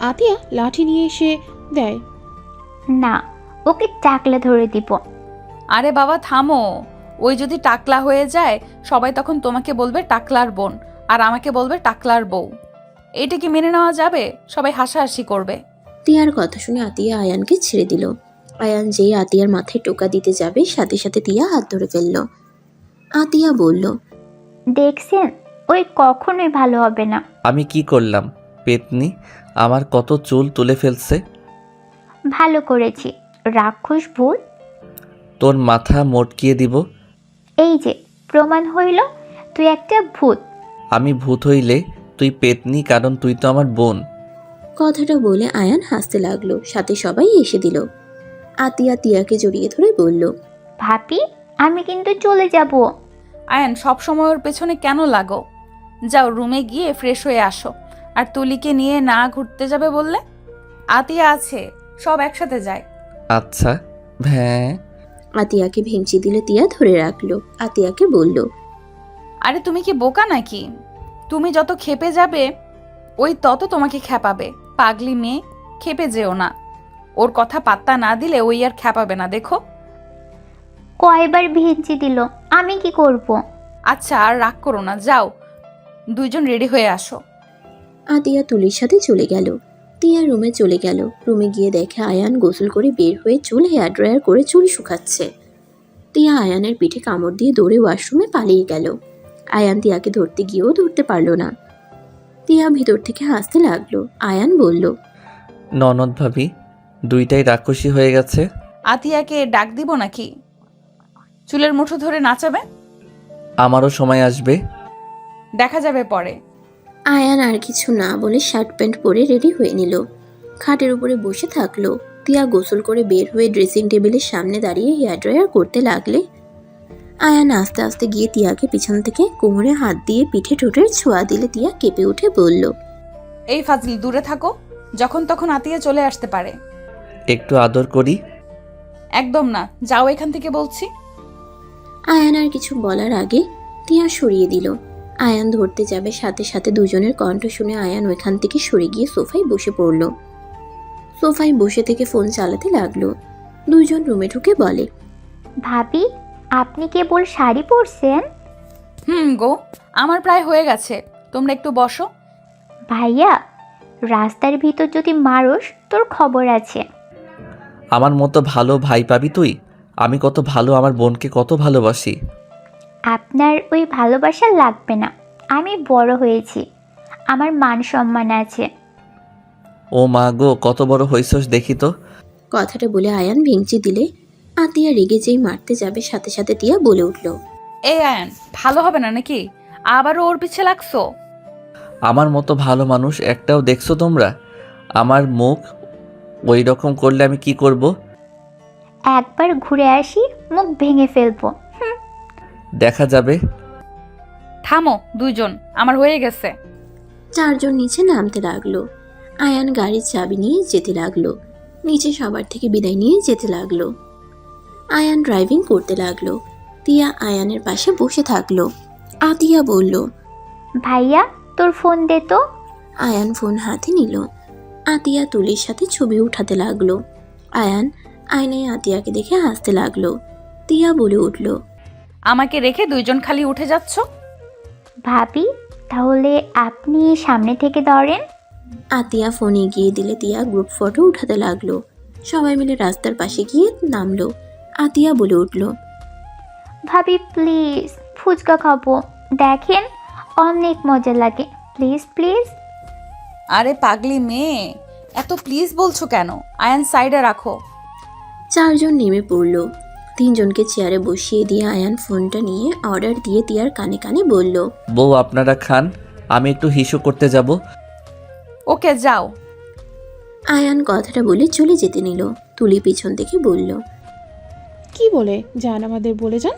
S4: আতিয়া লাঠি নিয়ে এসে দেয়।
S8: না, ওকে টাকলা ধরে দিব।
S5: আরে বাবা থামো, ওই যদি টাকলা হয়ে যায় সবাই তখন তোমাকে বলবে টাকলার বোন, আর আমাকে বলবে টাকলার বউ। এটা কি মেনে নেওয়া যাবে? সবাই হাসাহাসি করবে।
S1: তিয়ার কথা শুনে আতিয়া আয়ানকে ছেড়ে দিল। আয়ান যেই আতিয়ার মাথায় টোকা দিতে যাবে সাথে সাথে তিয়া হাত ধরে ফেলল। আতিয়া বলল,
S8: দেখছেন, ওই কখনোই ভালো হবে না।
S10: আমি কি করলাম? পেতনি আমার কত চুল তুলে ফেলছে।
S8: ভালো করেছি, রাক্ষস ভূত।
S10: তোর মাথা মটকিয়ে দিব।
S8: এই যে প্রমাণ হইল তুই একটা ভূত।
S10: আমি ভূত হইলে তুই পেতনি, কারণ তুই তো আমার বোন।
S1: কথাটা বলে আয়ান হাসতে লাগলো। সাথে সবাই এসে দিল। আতিয়া তিয়াকে জড়িয়ে ধরে বলল,
S8: ভাবি আমি কিন্তু চলে যাব।
S5: আয়ান সব সময় ওর পেছনে কেন লাগো? যাও রুমে গিয়ে ফ্রেশ হয়ে আসো। আর তুলিকে নিয়ে না ঘুরতে যাবে বললে? আতিয়া আছে, সব একসাথে যায়।
S10: আচ্ছা হ্যাঁ।
S1: আতিয়াকে ভেঙচি দিলে তিয়া ধরে রাখলো। আতিয়াকে বলল,
S5: আরে তুমি কি বোকা নাকি? তুমি যত খেপে যাবে ওই তত তোমাকে খেপাবে। পাগলি মেয়ে, খেপে যেও না। ওর কথা পাত্তা না দিলে ওই আর খেপাবে না, দেখো।
S8: কয়বার ভেঙচি দিল, আমি কি করব?
S5: আচ্ছা আর রাগ করো না, যাও দুইজন রেডি হয়ে আসো।
S1: আতিয়া তুলির সাথে চলে গেল। তিয়া রুমে চলে গেল। রুমে গিয়ে দেখে আয়ান গোসল করে বের হয়ে চুল হেয়ার ড্রায়ার করে চুল শুকাচ্ছে। তিয়া আয়ানের পিঠে কামড় দিয়ে দৌড়ে ওয়াশরুমে পালিয়ে গেল। আয়ান তিয়াকে ধরতে গিয়েও ধরতে পারল না। তিয়া ভিতর থেকে হাসতে লাগলো। আয়ান বলল,
S10: ননদ ভাবি দুইটাই রাক্ষসী হয়ে গেছে।
S5: আতিয়াকে ডাক দিব নাকি? চুলের মুঠো ধরে নাচাবে?
S10: আমারও সময় আসবে।
S5: দেখা যাবে পরে।
S1: আয়ান আর কিছু না বলে শার্ট প্যান্ট পরে রেডি হয়ে নিল। খাটের উপরে বসে থাকলো। তিয়া গোসল করে বের হয়ে ড্রেসিং টেবিলের সামনে দাঁড়িয়ে হেয়ার ড্রায়ার করতে লাগলে আয়ান আস্তে আস্তে গিয়ে তিয়াকে পিছন থেকে কোমরে হাত দিয়ে পিঠে ঠোঁটের ছোঁয়া দিলে তিয়া কেঁপে উঠে বলল,
S5: এই ফাজলি, দূরে থাকো। যখন তখন আতিয়া চলে আসতে পারে।
S10: একটু আদর করি।
S5: একদম না, যাও এখান থেকে বলছি।
S1: আয়ান আর কিছু বলার আগে তিয়া সরিয়ে দিল। আয়ান ধরতে যাবে, সাথে সাথে দুজনের কণ্ঠ শুনে আয়ান ওইখান থেকে সরে গিয়ে সোফায় বসে পড়ল। সোফায় বসে থেকে ফোন চালাতে লাগলো। দুইজন রুমে ঢুকে বলে,
S8: ভাবি, আপনি কেবল শাড়ি পরছেন?
S5: গো, আমার প্রায় হয়ে গেছে, তোমরা একটু বসো।
S8: ভাইয়া, রাস্তার ভিতর যদি মারোস তোর খবর আছে।
S10: আমার মতো ভালো ভাই পাবি তুই? আমি কত ভালো, আমার বোনকে কত ভালোবাসি।
S8: আপনার ওই ভালোবাসা লাগবে না, আমি বড় হয়েছি, আমার মান সম্মান আছে।
S10: ও মা গো, কত বড় হইছস দেখি তো।
S1: কথাটা বলে আয়ান ভেঙচি দিলে আতিয়া রেগে যেই মারতে যাবে, সাথে সাথে তিয়া বলে উঠল,
S5: এই আয়ান, ভালো হবে না নাকি? আবারও ওর পিছে লাগছো?
S10: আমার মতো ভালো মানুষ একটাও দেখছো তোমরা? আমার মুখ ওই রকম করলে আমি কি করব?
S8: একবার ঘুরে আসি, মুখ ভেঙে ফেলবো।
S10: দেখা যাবে।
S5: থামো দুইজন, আমার হয়ে গেছে।
S1: চারজন নিচে নামতে লাগলো। আয়ান গাড়ির চাবি নিয়ে যেতে লাগলো। নিচে সবার থেকে বিদায় নিয়ে যেতে লাগলো। আয়ান ড্রাইভিং করতে লাগলো। তিয়া আয়ানের পাশে বসে থাকলো। আতিয়া বলল,
S8: ভাইয়া, তোর ফোন দে তো।
S1: আয়ান ফোন হাতে নিল। আতিয়া তুলির সাথে ছবি উঠাতে লাগলো। আয়ান আয়নায় আতিয়াকে দেখে হাসতে লাগলো। তিয়া বলে উঠল,
S5: আমাকে রেখে দুইজন খালি উঠে যাচ্ছ?
S8: ভাবি, তাহলে আপনি সামনে থেকে ধরেন।
S1: আতিয়া ফোন এগিয়ে দিলে তিয়া গ্রুপ ফটো উঠাতে লাগলো। সবাই মিলে রাস্তার পাশে গিয়ে নামলো। আতিয়া বলে উঠল,
S8: ভাবি প্লিজ, ফুচকা খাবো, দেখেন অনেক মজা লাগে, প্লিজ প্লিজ।
S5: আরে পাগলি মেয়ে, এত প্লিজ বলছো কেন? আয়ান সাইডে রাখো।
S1: চারজন নেমে পড়লো। তিনজনকে চেয়ারে বসিয়ে দিয়ে আয়ান ফোনটা নিয়ে অর্ডার দিয়ে তিয়ার কানে কানে বলল,
S10: বউ আপনারা খান, আমি একটু হিসু করতে যাব।
S5: ওকে, যাও।
S1: আয়ান কথাটা বলে চলে যেতে নিল। তুলি পিছন থেকে বলল,
S4: কি বলে যান, আমাদের বলে যান।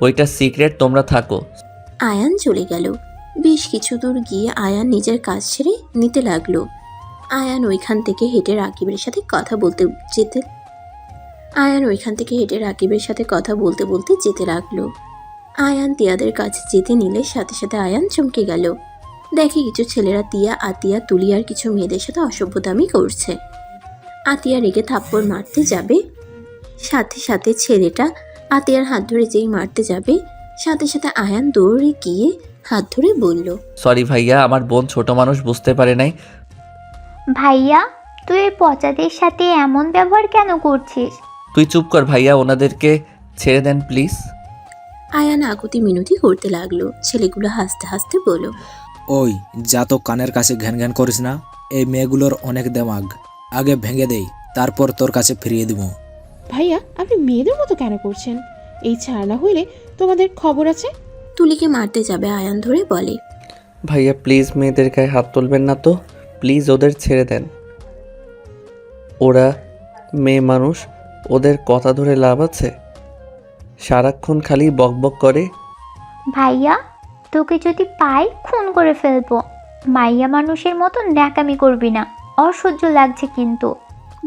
S10: ওইটা সিক্রেট, তোমরা থাকো।
S1: আয়ান চলে গেল। বেশ কিছু দূর গিয়ে আয়ান নিজের কাজ ছেড়ে নিতে লাগলো। আয়ান ওইখান থেকে হেঁটে রাকিবের সাথে কথা বলতে যেতে লাগলো। আয়ান তিয়াদের কাছে যেতে নিলে সাথে সাথে আয়ান চমকে গেল। দেখে কিছু ছেলেরা তিয়া, আতিয়া, তুলি আর কিছু মেয়েদের সাথে অসভ্যতামি করছে। আতিয়া রেগে থাপ্পড় মারতে যাবে, সাথে সাথে ছেলেটা আতিয়ার হাত ধরে যেই মারতে যাবে, সাথে সাথে আয়ান দৌড়ে গিয়ে হাত ধরে বলল,
S10: সরি ভাইয়া, আমার বোন ছোট মানুষ, বুঝতে পারে নাই।
S8: ভাইয়া, তুই ওই পচাদের সাথে এমন ব্যবহার কেন করছিস?
S10: তুই চুপ কর ভাইয়া, ওনাদেরকে ছেড়ে দেন প্লিজ।
S1: আয়ান আকুতি মিনতি করতে লাগলো। ছেলেগুলো হাসতে হাসতে বলল,
S11: ওই যা তো কানের কাছে ঘ্যান ঘ্যান করিস না, এই মেয়েগুলোর অনেক দেমাগ, আগে ভেঙে দেই, তারপর তোর কাছে ফিরিয়ে দিব।
S4: ভাইয়া, আপনি মেয়েদের মতো কেন করছেন? এই ছাড় না হইলে তোমাদের খবর আছে।
S1: তুলিকে মারতে যাবে আয়ান ধরে বলে,
S10: ভাইয়া প্লিজ মেয়েদের গায়ে হাত তুলবেন না তো, প্লিজ ওদের ছেড়ে দেন। ওরা মেয়ে মানুষ, ওদের কথা ধরে লাভ আছে? সারাক্ষণ খালি বকবক করে।
S8: ভাইয়া, তোকে যদি পাই খুন করে ফেলবো। মাইয়া মানুষের মতো ন্যাকামি করবি না, অসহ্য লাগছে কিন্তু।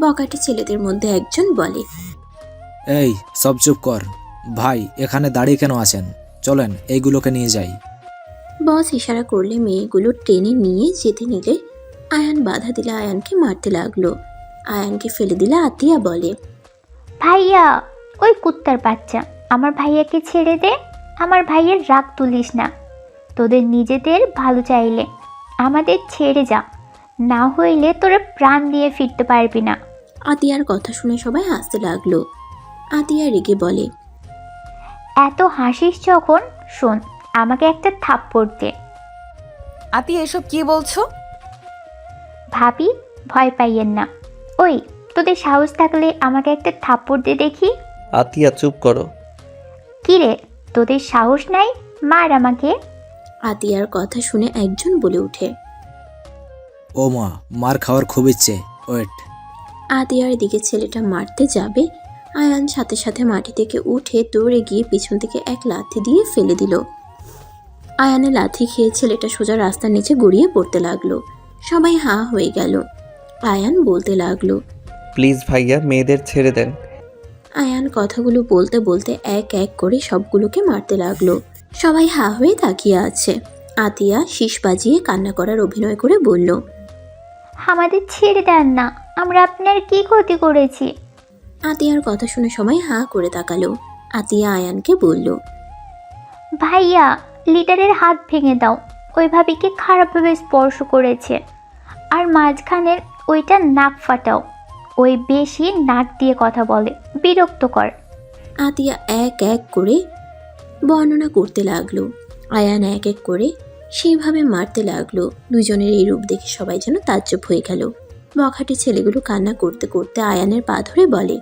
S1: বকাটে ছেলেদের মধ্যে একজন বলে,
S11: এই সব চুপ কর ভাই, এখানে দাঁড়িয়ে কেন আছেন? চলেন এইগুলোকে নিয়ে যাই।
S1: বস ইশারা করলে মেয়েগুলো টেনে নিয়ে যেতে নিলে আয়ান বাধা দিলে আয়ানকে মারতে লাগলো। আয়ানকে ফেলে দিলে আতিয়া বলে,
S8: ভাইয়া, ওই কুত্তার বাচ্চা, আমার ভাইয়াকে ছেড়ে দে। আমার ভাইয়ের রাগ তুলিস না। তোদের নিজেদের ভালো চাইলে আমাদের ছেড়ে যা, না হইলে তোরা প্রাণ দিয়ে ফিরতে পারবি না।
S1: আতিয়ার কথা শুনে সবাই হাসতে লাগলো। আতিয়া রেগে বলে,
S8: এত হাসিস যখন, শোন, আমাকে একটা থাপ্পড় দে।
S5: আতি, এসব কি বলছো?
S8: ভাবি, ভয় পাইয়েন না। ওই, তোদের সাহস থাকলে আমাকে একটা থাপ্পড় দে দেখি।
S10: আতিয়া চুপ করো।
S8: কি রে, তোদের সাহস নাই? মার আমাকে।
S1: আতিয়ার কথা শুনে একজন বলে ওঠে।
S11: ও মা, মার খাওয়ার খুব ইচ্ছে, ওয়েট।
S1: আতিয়ার দিকে ছেলেটা মারতে যাবে, আয়ান সাথে সাথে মাটি থেকে উঠে দৌড়ে গিয়ে পিছন থেকে এক লাথি দিয়ে ফেলে দিল। আয়ানে লাথি খেয়ে ছেলেটা সোজা রাস্তার নিচে গড়িয়ে পড়তে লাগলো। সবাই হাঁ হয়ে গেল। আয়ান বলতে লাগলো,
S10: প্লিজ ভাইয়া, মেয়েদের ছেড়ে দেন।
S1: আয়ান কথাগুলো বলতে বলতে এক এক করে সবগুলোকে মারতে লাগলো। সবাই হাঁ হয়ে তাকিয়ে আছে। আতিয়া শীষ বাজিয়ে কান্না করার অভিনয় করে বলল,
S8: আমাদের ছেড়ে দেন না, আমরা আপনার কি ক্ষতি করেছি?
S1: আতিয়ার কথা শুনে সবাই হাঁ করে তাকালো। আতিয়া আয়ানকে বলল,
S8: ভাইয়া, লিডারের হাত ভেঙে দাও, ওই ভাবিকে খারাপভাবে স্পর্শ করেছে। আর মাঝখানের ওইটা নাক ফাটাও, ওই বেশি নাক দিয়ে কথা বলে, বিরক্তকর।
S1: আতিয়া এক এক করে বর্ণনা করতে লাগলো। আয়ান এক এক করে সেইভাবে মারতে লাগলো। দুজনের এই রূপ দেখে সবাই যেন তাজ্জব হয়ে গেল। বখাটে ছেলেগুলো কান্না করতে করতে আয়ানের পা ধরে বলে,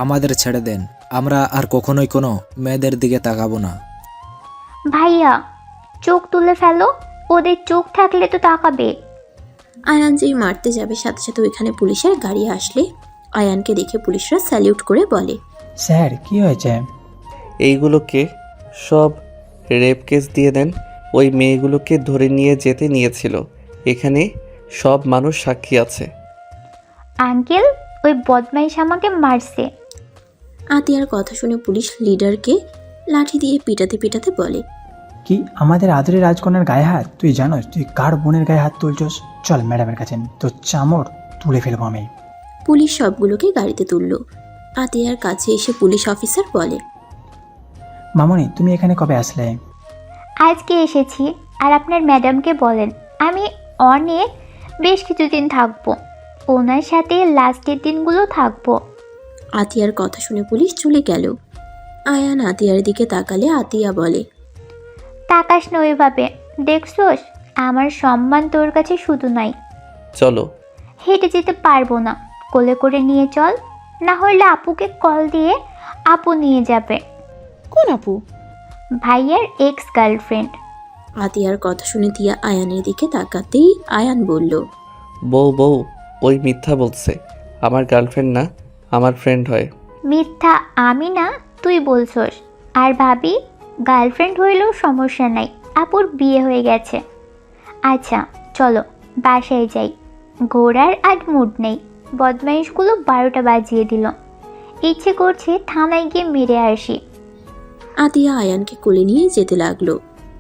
S11: আমাদের ছেড়ে দেন, আমরা আর কখনোই কোনো মেয়েদের দিকে তাকাবো না।
S8: ভাইয়া, চোখ তুলে ফেলো, ওদের চোখ থাকলে তো তাকাবে।
S1: আয়ান যেই মারতে যাবে সাথে সাথে ওইখানে পুলিশের গাড়ি আসলে আয়ানকে দেখে পুলিশরা স্যালিউট করে বলে,
S12: স্যার কি হয়েছে?
S10: এইগুলোকে সব রেপ কেস দিয়ে দেন। ওই মেয়েগুলোকে ধরে নিয়ে যেতে নিয়েছিল। এখানে সব মানুষ সাক্ষী আছে।
S8: আঙ্কেল, ওই বদমাইশ আমাকে মারছে।
S1: আতিয়ার কথা শুনে পুলিশ লিডারকে লাঠি দিয়ে পিটাতে পিটাতে বলে,
S12: কি আমাদের আদরের রাজকন্যার গায়ে হাত? তুই জানোস তুই কার বোনের গায়ে হাত তুলছস? চল ম্যাডামের কাছে, তোর চামড় তুলে ফেলবো আমি।
S1: পুলিশ সবগুলোকে গাড়িতে তুলল। আতিয়ার কাছে এসে পুলিশ অফিসার বলে,
S12: মামনি, তুমি এখানে কবে আসলে?
S8: আজকে এসেছি। আর আপনার ম্যাডামকে বলেন আমি অনেক বেশ কিছুদিন থাকবো, ওনার সাথে লাস্টের দিনগুলো থাকবো।
S1: আতিয়ার কথা শুনে পুলিশ চলে গেল। আয়ান আতিয়ার দিকে তাকালে আতিয়া বলে,
S8: তাকাস না ওইভাবে, দেখছোস আমার সম্মান তোর কাছে শুধু নাই।
S10: চলো।
S8: হেঁটে যেতে পারবো না, কোলে করে নিয়ে চল, না হলে আপুকে কল দিয়ে আপু নিয়ে যাবে।
S4: কোন আপু?
S8: ভাইয়ার এক্স গার্লফ্রেন্ড।
S1: আতিয়ার কথা শুনে তিয়া আয়ানের দিকে তাকাতেই আয়ান বলল,
S10: বউ, ওই মিথ্যা বলছে। আমার গার্লফ্রেন্ড না, আমার ফ্রেন্ড হয়।
S8: মিথ্যা আমি না, তুই বলছস। আর ভাবি গার্লফ্রেন্ড হইলেও সমস্যা নাই, আপুর বিয়ে হয়ে গেছে। আচ্ছা চলো বাসায় যাই, ঘোরার আজ মুড নেই। বদমাইশগুলো 12টা বাজিয়ে দিল, ইচ্ছে করছে থানায় গিয়ে মেরে আসি।
S1: আতিয়া আয়ানকে কোলে নিয়ে যেতে লাগলো।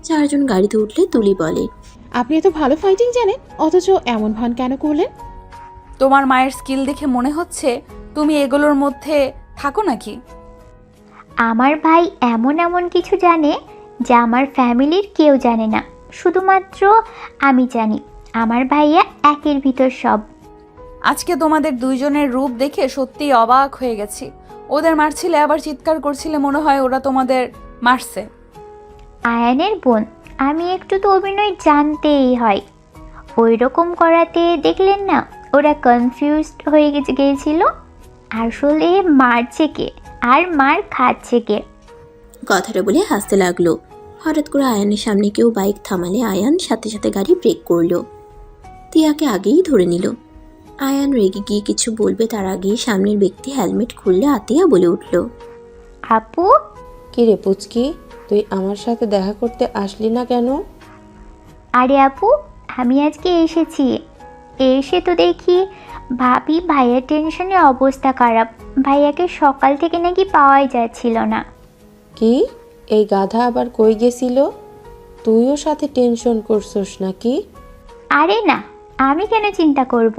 S1: চারজন গাড়িতে উঠলে তুলি বলে,
S4: আপনি এত ভালো ফাইটিং জানেন, অথচ এমন ভান কেন করলেন?
S5: তোমার মায়ের স্কিল দেখে মনে হচ্ছে তুমি এগুলোর মধ্যে থাকো নাকি?
S8: আমার ভাই এমন এমন কিছু জানে যা আমার ফ্যামিলির কেউ জানে না, শুধুমাত্র আমি জানি। আমার ভাইয়া একের ভিতর সব।
S5: আজকে তোমাদের দুইজনের রূপ দেখে সত্যিই অবাক হয়ে গেছি। ওদের মারছিলে আবার চিৎকার করছিলে, মনে হয় ওরা তোমাদের মারছে।
S8: আয়ানের বোন, আমি একটু তো অভিনয় জানতেই হয়। ওই রকম করাতে দেখলেন না ওরা কনফিউজড হয়ে গিয়েছিল। আসলে মারছে কে আর মার খাচ্ছে কে?
S1: কথাটা বলে হাসতে লাগলো। হঠাৎ করে আয়ানের সামনে কেউ বাইক থামালে আয়ান সাথে সাথে গাড়ি ব্রেক করলো। তিয়াকে আগেই ধরে নিল। আয়ান রেগে গিয়ে কিছু বলবে তার আগেই সামনের ব্যক্তি হেলমেট খুললে আতিয়া বলে উঠল,
S8: আপু।
S13: কি রে পুচকি, তুই আমার সাথে দেখা করতে আসলি না কেন?
S8: আরে আপু, আমি আজকে এসেছি। এসে তো দেখি ভাবি ভাইয়ার টেনশনে অবস্থা খারাপ। ভাইয়াকে সকাল থেকে নাকি পাওয়াই যাচ্ছিল না।
S13: কি, এই গাধা আবার কই গেছিল? তুইও সাথে টেনশন করছস নাকি?
S8: আরে না, আমি কেন চিন্তা করব?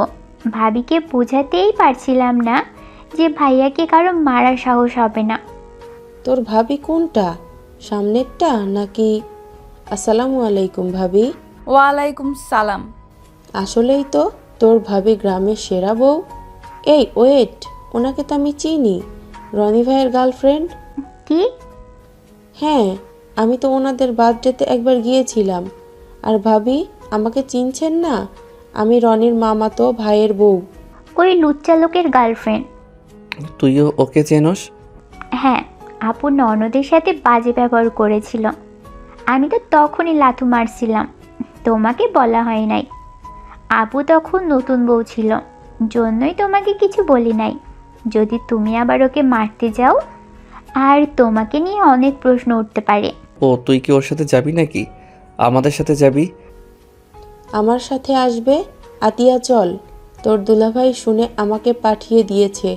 S8: ভাবিকে বোঝাতেই পারছিলাম না যে ভাইয়াকে কারো মারার সাহস হবে না।
S13: তোর ভাবি কোনটা, সামনেরটা নাকি? আসসালামু আলাইকুম ভাবি।
S5: ওয়ালাইকুম সালাম।
S13: আসলেই তো তোর ভাবি গ্রামের সেরা বউ। এই ওয়েট, ওনাকে তো আমি চিনি, রনি ভাইয়ের গার্লফ্রেন্ড।
S8: কি?
S13: হ্যাঁ, আমি তো ওনাদের বার্থডেতে একবার গিয়েছিলাম। আর ভাবি আমাকে চিনছেন না? আমি রনির মামাতো ভাইয়ের বউ।
S8: ওই লুচ্চা লোকের গার্লফ্রেন্ড।
S10: তুইও ওকে চেনস?
S8: হ্যাঁ, আপু ননদের সাথে বাজে ব্যবহার করেছিল। আমি তো তখনই লাথু মারছিলাম, তোমাকে বলা হয় নাই। আপু তখন নতুন বউ ছিল, জন্যই তোমাকে কিছু বলি নাই। যদি তুমি আবার ওকে মারতে যাও, আর তোমাকে নিয়ে অনেক প্রশ্ন উঠতে পারে।
S10: ও তুই কি ওর সাথে যাবি নাকি? আমাদের সাথে যাবি?
S13: আমার সাথে আসবে? আতিয়া চল, তোর দুলাভাই শুনে আমাকে পাঠিয়ে দিয়েছে,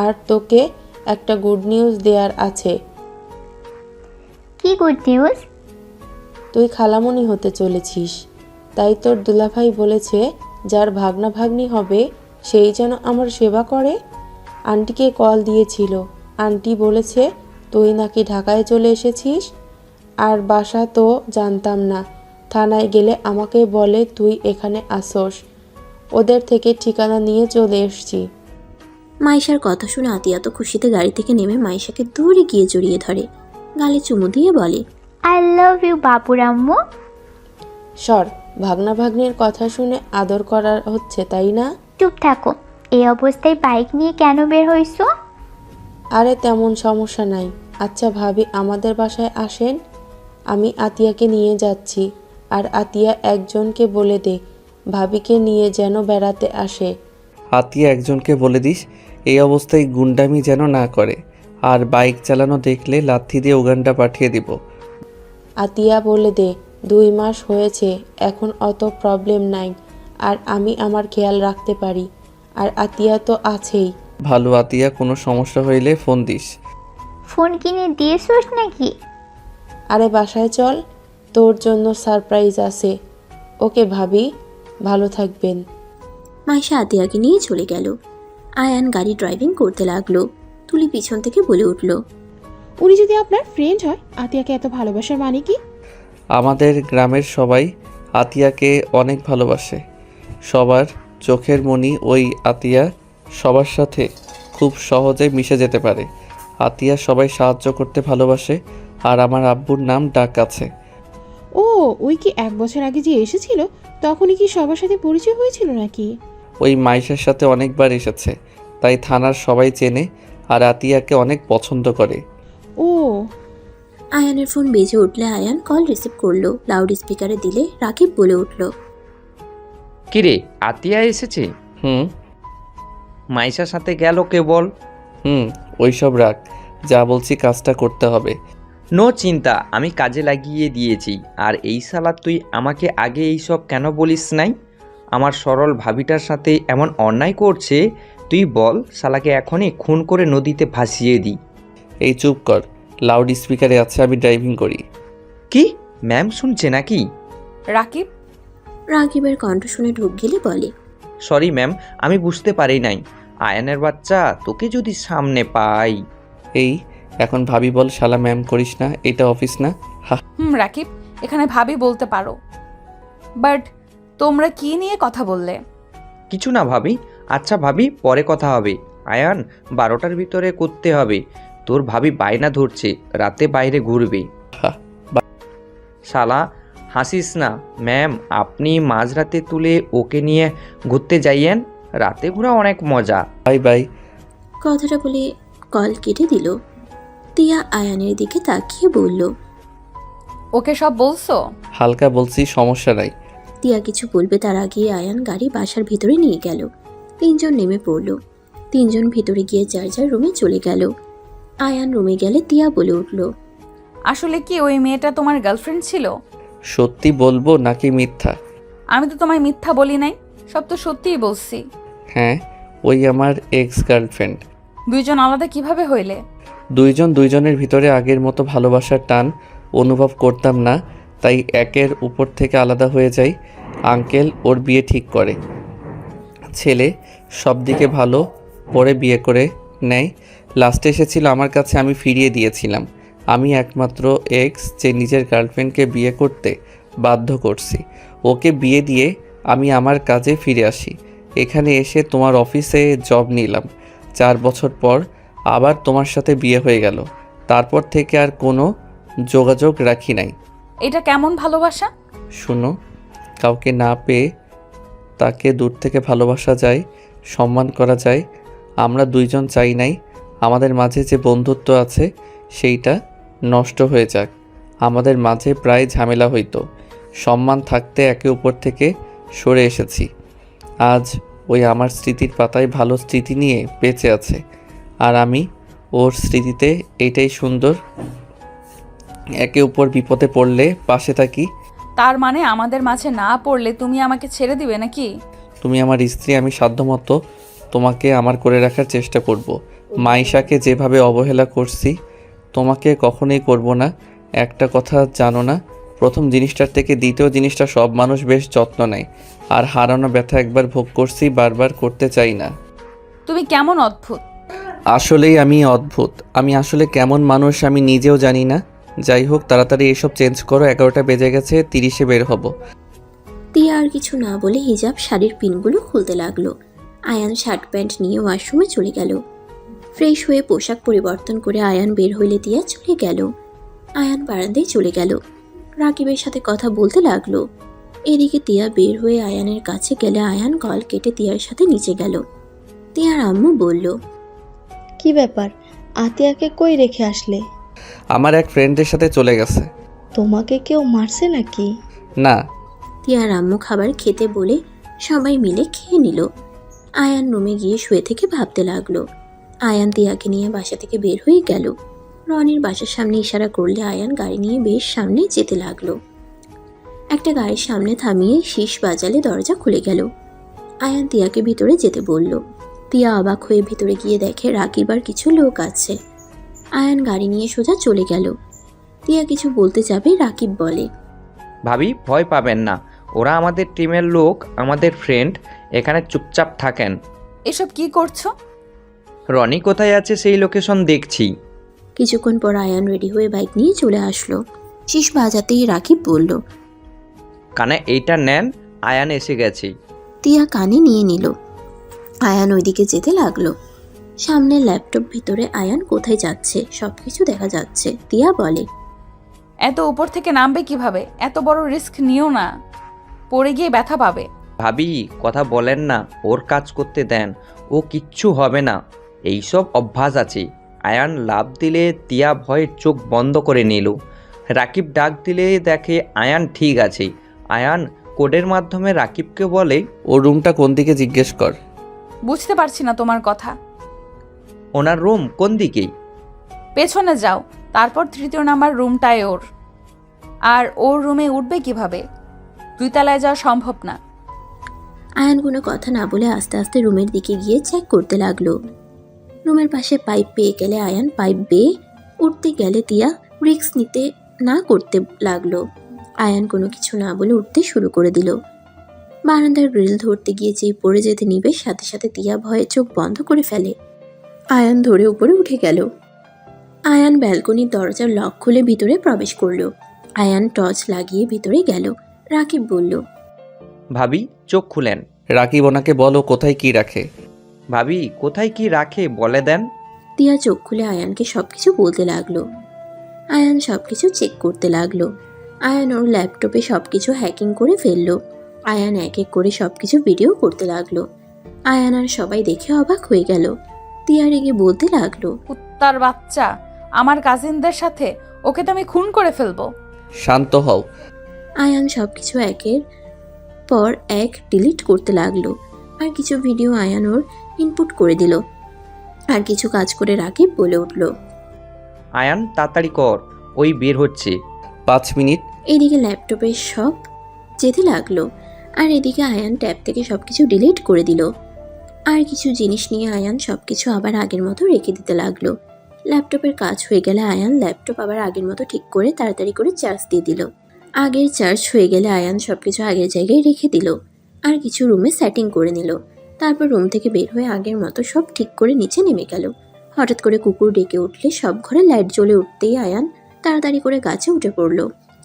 S13: আর তোকে একটা গুড নিউজ দেওয়ার আছে।
S8: কি গুড নিউজ?
S13: তুই খালামণি হতে চলেছিস। তাই তোর দুলাভাই বলেছে যার ভাগনা ভাগ্নি হবে সেই যেন আমার সেবা করে। আন্টিকে কল দিয়েছিল, আন্টি বলেছে তুই নাকি ঢাকায় চলে এসেছিস। আর বাসা তো জানতাম না, থানায় গেলে আমাকে বলে তুই এখানে আসোস। ওদের থেকে ঠিকানা নিয়ে চলে এসছি।
S1: মাইশার কথা শুনে আতিয়া তো খুশিতে গাড়ি থেকে নেমে মাইশাকে দূরে গিয়ে জড়িয়ে ধরে, গালে চুমু দিয়ে বলে,
S8: আই লাভ ইউ বাপুর আম্মু।
S13: সর, ভাগনা ভাগ্নির কথা শুনে আদর করা হচ্ছে তাই না?
S8: চুপ থাকো, এই অবস্থায় বাইক নিয়ে কেন বের হইছো?
S13: আরে তেমন সমস্যা নাই। আচ্ছা ভাবি আমাদের বাসায় আসেন, আমি আতিয়াকে নিয়ে যাচ্ছি। আর আতিয়া একজনকে বলে দে ভাবিকে নিয়ে যেন বেড়াতে আসে।
S10: আতিয়া একজনকে বলে দিস এই অবস্থায় গুন্ডামি যেন না করে, আর বাইক চালানো দেখলে লাথি দিয়ে উগান্ডা পাঠিয়ে দিব।
S13: আতিয়া বলে দে 2 মাস হয়েছে, এখন অত প্রবলেম নাই, আর আমি আমার খেয়াল রাখতে পারি। আর আতিয়া তো আছেই।
S10: ভালো আতিয়া, কোনো সমস্যা হইলে ফোন দিস।
S8: ফোন কিনে দিয়েছোস নাকি?
S13: আরে বাসায় চল, তোর জন্য সারপ্রাইজ আছে। ওকে ভাবি, ভালো থাকবেন।
S1: মাইশা আতিয়াকে নিয়ে চলে গেল। আয়ান গাড়ি ড্রাইভিং করতে লাগলো। তুলি পিছন থেকে বলে উঠল,
S4: উনি যদি আপনার ফ্রেন্ড হয়, আতিয়াকে এত ভালোবাসার মানে কি?
S10: আমাদের গ্রামের সবাই আতিয়াকে অনেক ভালোবাসে। সবার চোখের মণি ওই আতিয়া, সবার সাথে খুব সহজে মিশে যেতে পারে। আতিয়া সবাই সাহায্য করতে ভালোবাসে, আর আমার আব্বুর নাম ডাক আছে।
S4: ও, ওই কি 1 বছর আগে যে এসেছিল তখনই কি সবার সাথে পরিচয় হয়েছিল নাকি?
S10: ওই মাইশার সাথে অনেকবার এসেছে, তাই থানার সবাই চেনে, আর আতিয়াকে অনেক পছন্দ করে।
S4: ও,
S1: আয়ানের ফোন বেজে উঠলে আয়ান কল রিসিভ করলো। লাউড স্পিকারে দিলে রাকিব বলে উঠল,
S2: কিরে আতিয়া এসেছে?
S10: হুম
S2: মাইশার সাথে গেল কেবল।
S10: ওইসব রাখ, যা বলছি কাজটা করতে হবে।
S2: নো চিন্তা, আমি কাজে লাগিয়ে দিয়েছি। আর এই শালা তুই আমাকে আগে এইসব কেন বলিস নাই? আমার সরল ভাবিটার সাথে এমন অন্যায় করছে, তুই বল শালাকে এখনই খুন করে নদীতে ভাসিয়ে দিই।
S10: এই চুপ কর, লাউড স্পিকারে আছে, আমি ড্রাইভিং করি।
S2: কি ম্যাম শুনছে নাকি?
S5: রাকিব,
S1: রাকিবের কণ্ঠ শুনে ঢুক গেলে বলে,
S2: সরি ম্যাম, আমি বুঝতে পারি নাই। আয়ানের বাচ্চা, তোকে যদি সামনে পাই।
S10: এই এখন ভাবি বল, শালা ম্যাম করিস না, এটা অফিস না।
S5: রাকিব, এখানে ভাবি বলতে পারো, বাট তোমরা কি নিয়ে কথা বললে?
S2: কিছু না ভাবি। আচ্ছা ভাবি, পরে কথা হবে। আয়ান, 12টার ভিতরে করতে হবে। তোর ভাবি বায়না ধরছে রাতে বাইরে ঘুরবে। শালা হাসিস না। ম্যাম, আপনি মাঝরাতে তুলে ওকে নিয়ে ঘুরতে যাইয়েন, রাতে ঘোরা অনেক মজা।
S10: Bye bye.
S1: কথাটা বলে কল কেটে দিল। তিয়া আয়ানের দিকে তাকিয়ে বলল,
S5: ওকে সব বলছো?
S10: হালকা বলছি, সমস্যা নাই।
S1: তিয়া কিছু বলবে তার আগে আয়ান গাড়ি বাসার ভিতরে নিয়ে গেল। 3 জন নেমে পড়ল। 3 জন ভিতরে গিয়ে যার যার রুমে চলে গেল। আয়ান রুমে গেলে তিয়া বলে উঠল,
S5: আসলে কি ওই মেয়েটা তোমার গার্লফ্রেন্ড ছিল?
S10: সত্যি বলবো নাকি মিথ্যা?
S5: আমি তো তোমায় মিথ্যা বলি নাই, সব তো সত্যিই বলছি।
S10: হ্যাঁ, ওই আমার এক্স গার্লফ্রেন্ড।
S5: 2 জন আলাদা কিভাবে হইলে?
S10: 2 জন 2 জনের ভিতরে আগের মতো ভালোবাসার টান অনুভব করতাম না, তাই একের উপর থেকে আলাদা হয়ে যাই। আঙ্কেল ওর বিয়ে ঠিক করে। ছেলে সব দিকে ভালো, পরে বিয়ে করে নেয়। লাস্টে এসেছিল আমার কাছে, আমি ফিরিয়ে দিয়েছিলাম। আমি একমাত্র এক্স যে নিজের গার্লফ্রেন্ডকে বিয়ে করতে বাধ্য করছি। ওকে বিয়ে দিয়ে আমি আমার কাজে ফিরে আসি। এখানে এসে তোমার অফিসে জব নিলাম। 4 বছর পর আবার তোমার সাথে বিয়ে হয়ে গেল। তারপর থেকে আর কোনো যোগাযোগ রাখি নাই।
S5: এটা কেমন ভালোবাসা?
S10: শুনো, কাউকে না পেয়ে তাকে দূর থেকে ভালোবাসা যায়, সম্মান করা যায়। আমরা 2 জন চাই নাই আমাদের মাঝে যে বন্ধুত্ব আছে সেইটা নষ্ট হয়ে যাক। আমাদের মাঝে প্রায় ঝামেলা হইতো। সম্মান থাকতে একে উপর থেকে সরে এসেছি। আজ ওই আমার স্মৃতির পাতায় ভালো স্মৃতি নিয়ে বেঁচে আছে, আর আমি ওর স্মৃতিতে এটাই সুন্দর। একে উপর বিপদে পড়লে পাশে থাকি।
S5: তার মানে আমাদের মাঝে না পড়লে তুমি আমাকে ছেড়ে দিবে নাকি?
S10: তুমি আমার স্ত্রী, আমি সাধ্যমতো তোমাকে আমার করে রাখার চেষ্টা করব। মাইশাকে যেভাবে অবহেলা করছি তোমাকে কখনোই করব না। একটা কথা জানো না, প্রথম জিনিসটার থেকে দ্বিতীয় জিনিসটা সব মানুষ বেশ যত্ন নেয়, আর হারানো ব্যথা একবার ভোগ করছি, বারবার করতে চাই না।
S5: তুমি কেমন অদ্ভুত!
S10: আসলেই আমি অদ্ভুত। আমি আসলে কেমন মানুষ আমি নিজেও জানি না। যাই হোক, তাড়াতাড়ি এসব চেঞ্জ করো, 11টা বেজে গেছে, 30-এ বের হব।
S1: তিয়া আর কিছু না বলে হিজাব শাড়ির পিনগুলো খুলতে লাগলো। আয়ান শার্ট প্যান্ট নিয়ে ওয়াশরুমে চলে গেল। ফ্রেশ হয়ে পোশাক পরিবর্তন করে আয়ান বের হইলে তিয়া চলে গেল। আয়ান বারান্দায় চলে গেল, রাকিবের সাথে কথা বলতে লাগলো। এদিকে তিয়া বের হয়ে আয়ানের কাছে গেলে আয়ান কল কেটে তিয়ার সাথে নিচে গেল। তিয়ার আম্মু বলল,
S7: কি ব্যাপার, আতিয়াকে কই রেখে আসলে?
S10: আমার এক ফ্রেন্ডের সাথে চলে গেছে।
S7: তোমাকে কেউ মারছে নাকি?
S10: না।
S1: তিয়ার আম্মু খাবার খেতে বলে সবাই মিলে খেয়ে নিল। আয়ান রুমে গিয়ে শুয়ে থেকে ভাবতে লাগলো। আয়ান তিয়াকে নিয়ে বাসা থেকে বের হয়ে গেল। রনির বাসার সামনে ইশারা করলে আয়ান গাড়ি নিয়ে বেশ সামনে যেতে লাগলো। একটা গাড়ির সামনে থামিয়ে শীষ বাজালে দরজা খুলে গেল। আয়ান তিয়াকে ভিতরে যেতে বলল। তিয়া অবাক হয়ে ভিতরে গিয়ে দেখে রাকিব আর কিছু লোক আছে। আয়ান গাড়ি নিয়ে সোজা চলে গেল। তিয়া কিছু বলতে যাবে, রাকিব বলে,
S2: ভাবি ভয় পাবেন না, ওরা আমাদের টিমের লোক, আমাদের ফ্রেন্ড। এখানে চুপচাপ থাকেন।
S5: এসব কি করছো?
S2: রনি কোথায় আছে সেই লোকেশন দেখছি।
S1: কিছুক্ষণ পর আয়ান রেডি হয়ে বাইক নিয়ে চলে আসলো। শীষ বাজাতেই রাকিব বলল,
S2: কানে এইটা নেন, আয়ান এসে গেছে।
S1: তিয়া কানে নিয়ে নিল। আয়ান ওইদিকে যেতে লাগলো। সামনে ল্যাপটপ, ভিতরে আয়ান কোথায় যাচ্ছে সবকিছু দেখা যাচ্ছে। তিয়া বলে,
S5: এত উপর থেকে নামবে কিভাবে? এত বড় রিস্ক নিও না, পড়ে গিয়ে ব্যথা পাবে।
S2: ভাবি কথা বলেন না, ওর কাজ করতে দেন, ও কিচ্ছু হবে না। এইসব অভ্যাস আছে। আয়ান লাভ দিলে তিয়া ভয়ে চোখ বন্ধ করে নিল। রাকিব ডাক দিলে দেখে আয়ান ঠিক আছে। আয়ান কোডের মাধ্যমে রাকিবকে বলে,
S10: ওর রুমটা কোন দিকে জিজ্ঞেস কর।
S5: বুঝতে পারছি না তোমার কথা।
S2: ওনার রুম কোন দিকে?
S5: পেছনে যাও, তারপর 3য় নাম্বার রুমটায় ওর। আর ওর রুমে উঠবে কিভাবে? 2 তলায় যাওয়া সম্ভব না।
S1: আয়ান কোনো কথা না বলে আস্তে আস্তে রুমের দিকে গিয়ে চেক করতে লাগলো। রুমের পাশে পাইপ পেয়ে গেলে আয়ান পাইপ বেয়ে উঠতে গেলে তিয়া রিস্ক নিতে না করতে লাগলো। আয়ান কোনো কিছু না বলে উঠতে শুরু করে দিল। বারান্দার গ্রিল ধরতে গিয়ে যেই পড়ে যেতে নিবে, সাথে সাথে তিয়া ভয়ে চোখ বন্ধ করে ফেলে। আয়ান ধরে উপরে উঠে গেল। আয়ান ব্যালকনির দরজার লক খুলে ভিতরে প্রবেশ করলো। আয়ান টর্চ লাগিয়ে ভিতরে গেল। রাকিব বলল,
S2: ভাবি চোখ খুলেন।
S10: রাকিব ওনাকে বলো কোথায় কি রাখে।
S2: ভাবি কোথায় কি রাখে বলে দেন।
S1: তিয়া চোখ খুলে আয়ানকে সবকিছু বলতে লাগলো। আয়ান সবকিছু চেক করতে লাগলো। আয়ান ওর ল্যাপটপে সবকিছু হ্যাকিং করে ফেললো। আয়ান এক এক করে সবকিছু ভিডিও করতে লাগলো। আয়ান আর সবাই দেখে অবাক হয়ে গেল। তিয়া রেগে বলতে লাগলো,
S5: কুত্তার বাচ্চা, আমার কাজিনদের সাথে ওকে তো আমি খুন করে ফেলবো।
S10: শান্ত হও।
S1: আয়ান সবকিছু একের পর এক ডিলিট করতে লাগলো। আর কিছু ভিডিও আয়ান ওর ইনপুট করে দিল। আর কিছু কাজ করে রাকিব বলে উঠল,
S2: আয়ান তাড়াতাড়ি কর, ওই বের হচ্ছে।
S10: 5 মিনিট।
S1: এদিকে ল্যাপটপে সব যেতে লাগলো। আর এদিকে আয়ান ট্যাব থেকে সবকিছু ডিলিট করে দিল। আর কিছু জিনিস নিয়ে আয়ান সবকিছু আবার আগের মতো রেখে দিতে লাগলো। ল্যাপটপের কাজ হয়ে গেলে আয়ান ল্যাপটপ আবার আগের মতো ঠিক করে তাড়াতাড়ি করে চার্জ দিয়ে দিল। আগের চার্জ হয়ে গেলে আয়ান সবকিছু আগের জায়গায় রেখে দিল। আর কিছু রুমে সেটিং করে নিল। তারপর রুম থেকে বের হয়ে আগের মতো সব ঠিক করে নিচে নেমে গেল। হঠাৎ করে কুকুর ডেকে উঠলে সব ঘরে লাইট জ্বলে উঠতেই আয়ান তাড়াতাড়ি করে গাছে উঠে পড়ল।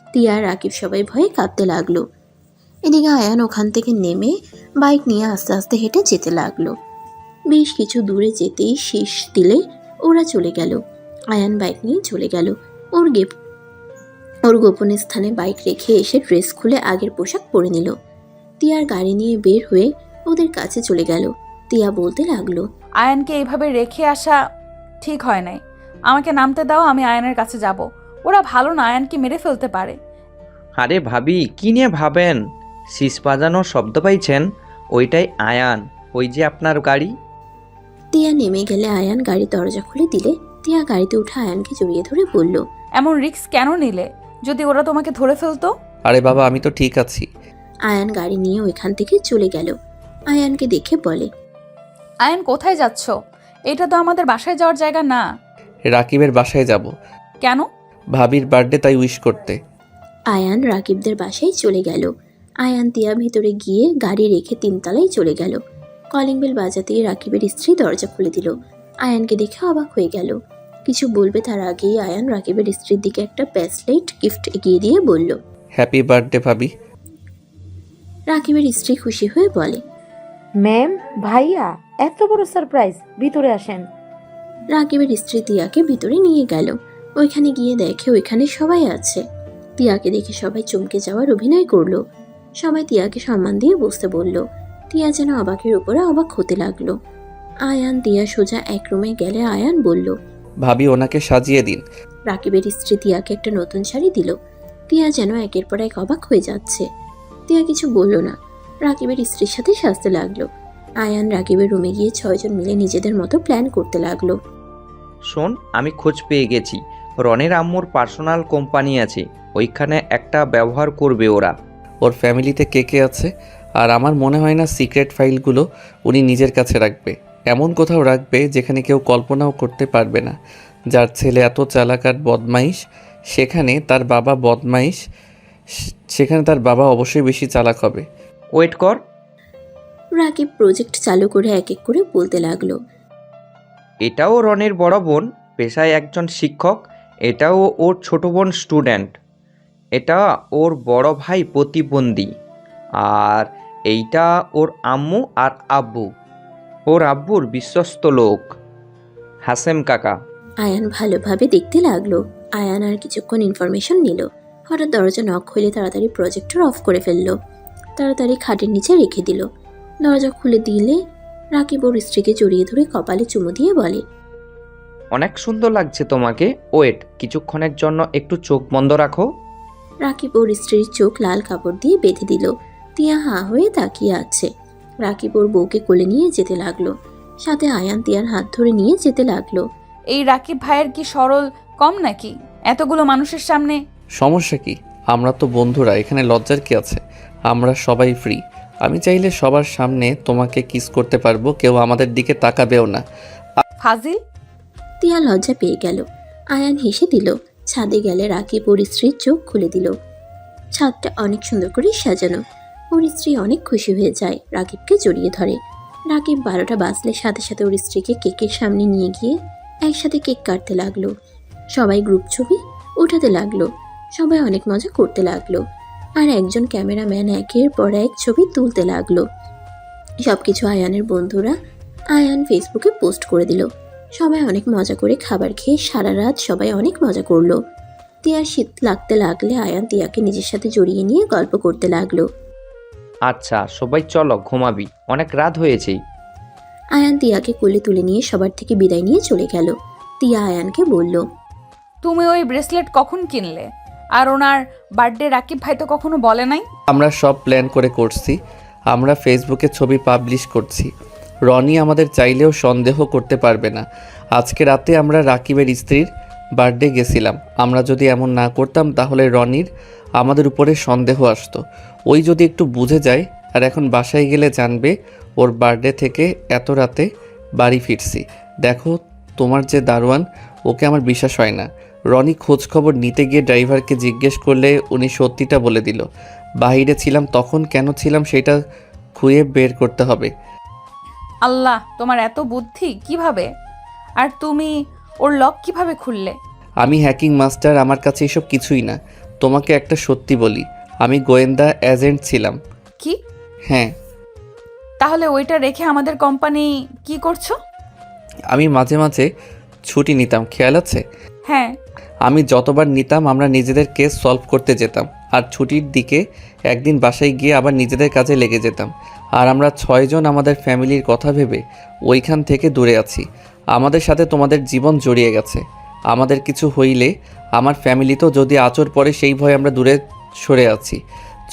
S1: তিয়া আর রাকিব সবাই ভয়ে কাঁপতে লাগলো। এদিকে আয়ান ওখান থেকে নেমে বাইক নিয়ে আস্তে আস্তে হেঁটে যেতে লাগলো। বেশ কিছু দূরে যেতেই শীষ দিলে ওরা চলে গেল। আয়ান বাইক নিয়ে চলে গেল। ওর গোপন স্থানে বাইক রেখে এসে ড্রেস খুলে আগের পোশাক পরে নিল। তিয়ার গাড়ি নিয়ে বের হয়ে ওদের কাছে চলে গেল। তিয়া বলতে লাগলো,
S5: আয়ানকে এইভাবে রেখে আসা ঠিক হয় নাই। আমাকে নামতে দাও, আমি আয়ানের কাছে যাব। ওরা ভালো না, আয়ানকে মেরে ফেলতে পারে।
S2: আরে ভাবি, কি নিয়ে ভাবেন? শীষ বাজানোর শব্দ পাইছেন? ওইটাই আয়ান, ওই যে আপনার গাড়ি।
S1: তিয়া নেমে গেলে আয়ান গাড়ির দরজা খুলে দিলে তিয়া গাড়িতে উঠে আয়ানকে জড়িয়ে ধরে বলল,
S5: এমন রিস্ক কেন নিলে? যদি ওরা তোমাকে ধরে ফেলতো?
S10: আরে বাবা, আমি তো ঠিক আছি।
S1: আয়ান গাড়ি নিয়ে ওইখান থেকে চলে গেল। আয়ানকে দেখে বলে,
S5: আয়ান কোথায় যাচ্ছ? এটা তো আমাদের বাসায় যাওয়ার জায়গা না।
S10: রাকিবের বাসায় যাব।
S5: কেন?
S10: ভাবির বার্থডে, তাই উইশ করতে।
S1: আয়ান রাকিবদের বাসায় চলে গেল। আয়ান তিয়া ভিতরে গিয়ে গাড়ি রেখে 3 তলায় চলে গেল। কলিং বেল বাজাতেই রাকিবের স্ত্রী দরজা খুলে দিল। আয়ানকে দেখে অবাক হয়ে গেল। কিছু বলবে তার আগেই আয়ান রাকিবের স্ত্রীর দিকে একটা ব্রেসলেট গিফট এগিয়ে দিয়ে বলল,
S10: হ্যাপি বার্থডে ভাবি।
S1: রাকিবের স্ত্রী খুশি হয়ে বলে,
S13: ম্যাম, ভাইয়া, এত বড় সারপ্রাইজ, ভিতরে আসেন।
S1: রাকিবের স্ত্রী তিয়াকে ভিতরে নিয়ে গেল। ওইখানে গিয়ে দেখে ওইখানে সবাই আছে। তিয়াকে দেখে সবাই চমকে যাওয়ার অভিনয় করলো। সবাই তিয়াকে সম্মান দিয়ে বসতে বলল। তিয়া যেন অবাকের উপরে অবাক হতে লাগলো। আয়ান তিয়া সোজা এক রুমে গেলে আয়ান বলল,
S10: ভাবি, ওনাকে সাজিয়ে দিন।
S1: রাকিবের স্ত্রী তিয়াকে একটা নতুন শাড়ি দিল। তিয়া যেন একের পর এক অবাক হয়ে যাচ্ছে। তিয়া কিছু বলল না, রাকিবের স্ত্রীর সাথে সাজতে লাগলো। আয়ান রাকিবের রুমে গিয়ে 6জন মিলে নিজেদের মতো প্ল্যান করতে লাগলো।
S2: শোন, আমি খোঁজ পেয়ে গেছি। রনের আম্মুর পার্সোনাল কোম্পানি আছে, ওইখানে একটা ব্যবহার করবে ওরা।
S10: ওর ফ্যামিলিতে কে কে আছে? আর আমার মনে হয় না সিক্রেট ফাইলগুলো উনি নিজের কাছে রাখবে। এমন কোথাও রাখবে যেখানে কেউ কল্পনাও করতে পারবে না। যার ছেলে এত চালাক আর বদমাইশ, সেখানে তার বাবা বদমাইশ, সেখানে তার বাবা অবশ্যই বেশি চালাক হবে।
S2: ওয়েট কর।
S1: রাকিব প্রজেক্ট চালু করে এক এক করে বলতে লাগলো।
S2: এটাও রনের বড় বোন, পেশায় একজন শিক্ষক। এটাও ওর ছোট বোন স্টুডেন্ট। এটা ওর বড় ভাই প্রতিবন্ধী। আর এইটা ওর আম্মু আর আব্বু। ওর আব্বুর বিশ্বস্ত লোক হাসেম কাকা।
S1: আয়ান ভালোভাবে দেখতে লাগলো। আয়ান আর কিছুক্ষণ ইনফরমেশন নিল। হঠাৎ দরজা নক হলে তাড়াতাড়ি প্রজেক্টর অফ করে ফেললো। তাড়াতাড়ি খাটের নিচে রেখে দিল। দরজা খুলে দিলে রাকিব ওর স্ত্রীকে জড়িয়ে ধরে কপালে চুমু দিয়ে বলে,
S2: অনেক সুন্দর লাগছে তোমাকে। ওয়েট, কিছুক্ষণের জন্য একটু চোখ বন্ধ রাখো।
S1: রাকিব ওর স্ত্রীর চোখ লাল কাপড় দিয়ে বেঁধে দিল। তিয়া হাঁ হয়ে তাকিয়ে আছে। রাকিব ওর বউকে কোলে নিয়ে যেতে লাগলো। সাথে আয়ান তিয়ার হাত ধরে নিয়ে যেতে লাগলো।
S5: এই রাকিব ভাইয়ের কি সরল কম নাকি? এতগুলো মানুষের সামনে।
S10: সমস্যা কি? আমরা তো বন্ধুরা, এখানে লজ্জার কি আছে? আমরা সবাই ফ্রি। আমি চাইলে সবার সামনে তোমাকে কিস করতে পারবো, কেউ আমাদের দিকে তাকাবেও না।
S5: ফাজিল।
S1: তিয়া লজ্জা পেয়ে গেল। আয়ান হেসে দিল। ছাদে গেলে রাকিব ওর স্ত্রীর চোখ খুলে দিল। ছাদটা অনেক সুন্দর করে সাজানো। ওর স্ত্রী অনেক খুশি হয়ে যায়, রাকিবকে জড়িয়ে ধরে। রাকিব 12টা বাজলে সাথে সাথে ওর স্ত্রীকে কেকের সামনে নিয়ে গিয়ে একসাথে কেক কাটতে লাগলো। সবাই গ্রুপ ছবি উঠাতে লাগলো। সবাই অনেক মজা করতে লাগলো। আর একজন ক্যামেরাম্যান একের পর এক ছবি তুলতে লাগলো। সবকিছু আয়ানের বন্ধুরা আয়ান ফেসবুকে পোস্ট করে দিল। সবাই অনেক মজা করে খাবার খেয়ে সারা রাত সবাই অনেক মজা করলো। তিয়ার শীত লাগতে লাগলে আয়ান তিয়াকে নিজের সাথে জড়িয়ে নিয়ে গল্প করতে লাগলো।
S2: আচ্ছা সবাই চলো, ঘুমাবি, অনেক রাত হয়েছে।
S1: আয়ান তিয়াকে কোলে তুলে নিয়ে সবার থেকে বিদায় নিয়ে চলে গেল। তিয়া আয়ানকে বলল,
S5: তুমি ওই ব্রেসলেট কখন কিনলে? আর ওনার বার্থডে রাকিব ভাই তো কখনো বলে নাই।
S10: আমরা সব প্ল্যান করে করছি। আমরা ফেসবুকে ছবি পাবলিশ করছি। রনি আমাদের চাইলেও সন্দেহ করতে পারবে না। আজকে রাতে আমরা রাকিবের স্ত্রীর বার্থডে গেছিলাম। আমরা যদি এমন না করতাম তাহলে রনির আমাদের উপরে সন্দেহ আসতো। ওই যদি একটু বুঝে যায়, আর এখন বাসায় গেলে জানবে ওর বার্থডে থেকে এত রাতে বাড়ি ফিরছি। দেখো, তোমার যে দারোয়ান, ওকে আমার বিশ্বাস হয় না। রনি খোঁজ খবর নিতে গিয়ে ড্রাইভারকে জিজ্ঞেস করলে উনি সত্যিটা বলে দিল। বাইরে ছিলাম, তখন কেন ছিলাম সেটা খুঁজে বের করতে হবে।
S5: আল্লাহ, তোমার এত বুদ্ধি কিভাবে? আর তুমি ওর লক কিভাবে খুললে?
S10: আমি হ্যাকিং মাস্টার, আমার কাছে এসব কিছুই না। তোমাকে একটা সত্যি বলি, আমি গোয়েন্দা এজেন্ট ছিলাম।
S5: কি?
S10: হ্যাঁ।
S5: তাহলে ওইটা রেখে আমাদের কোম্পানি কি করছো?
S10: আমি মাঝে মাঝে ছুটি নিতাম, খেয়াল আছে?
S5: হ্যাঁ।
S10: আমি যতবার নিতাম আমরা নিজেদের কেস সলভ করতে যেতাম, আর ছুটির দিকে একদিন বাসায় গিয়ে আবার নিজেদের কাজে লেগে যেতাম। আর আমরা 6 জন আমাদের ফ্যামিলির কথা ভেবে ওইখান থেকে দূরে আছি। আমাদের সাথে তোমাদের জীবন জড়িয়ে গেছে। আমাদের কিছু হইলে আমার ফ্যামিলিতেও যদি আঁচড় পড়ে সেই ভয়ে আমরা দূরে সরে আছি।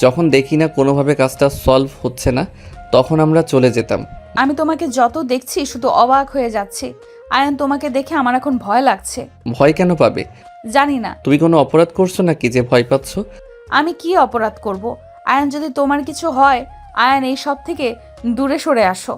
S10: যখন দেখি না কোনোভাবে কাজটা সলভ হচ্ছে না, তখন আমরা চলে যেতাম।
S5: আমি তোমাকে যত দেখছি শুধু অবাক হয়ে যাচ্ছি। আয়ান, তোমাকে দেখে আমার এখন ভয় লাগছে।
S10: ভয় কেন পাবে?
S5: জানি না
S10: তুমি কোনো অপরাধ করছো নাকি যে ভয় পাচ্ছ?
S5: আমি কি অপরাধ করব। আয়ান, যদি তোমার কিছু হয়, আয়ান এই সব থেকে দূরে সরে আসো।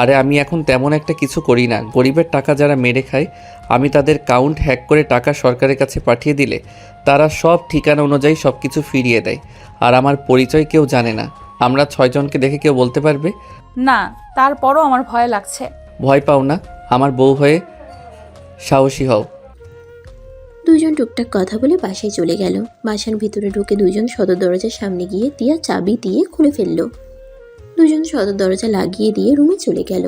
S10: আরে আমি এখন তেমন একটা কিছু করি না। গরিবের টাকা যারা মেরে খায়, আমি তাদের কাউন্ট হ্যাক করে টাকা সরকারের কাছে পাঠিয়ে দিলে তারা সব ঠিকানা অনুযায়ী সব কিছু ফিরিয়ে দেয়। আর আমার পরিচয় কেউ জানে না। আমরা 6 জনকে দেখে কেউ বলতে পারবে?
S5: না, তারপরও আমার ভয় লাগছে।
S10: ভয় পাও না, আমার বউ হয়ে সাহসী হও।
S1: দুজন টুকটাক কথা বলে বাসায় চলে গেল। বাসার ভিতরে ঢুকে দুজন সদর দরজার সামনে গিয়ে তিয়া চাবি দিয়ে খুলে ফেলল। দুজন সদর দরজা লাগিয়ে দিয়ে রুমে চলে গেল।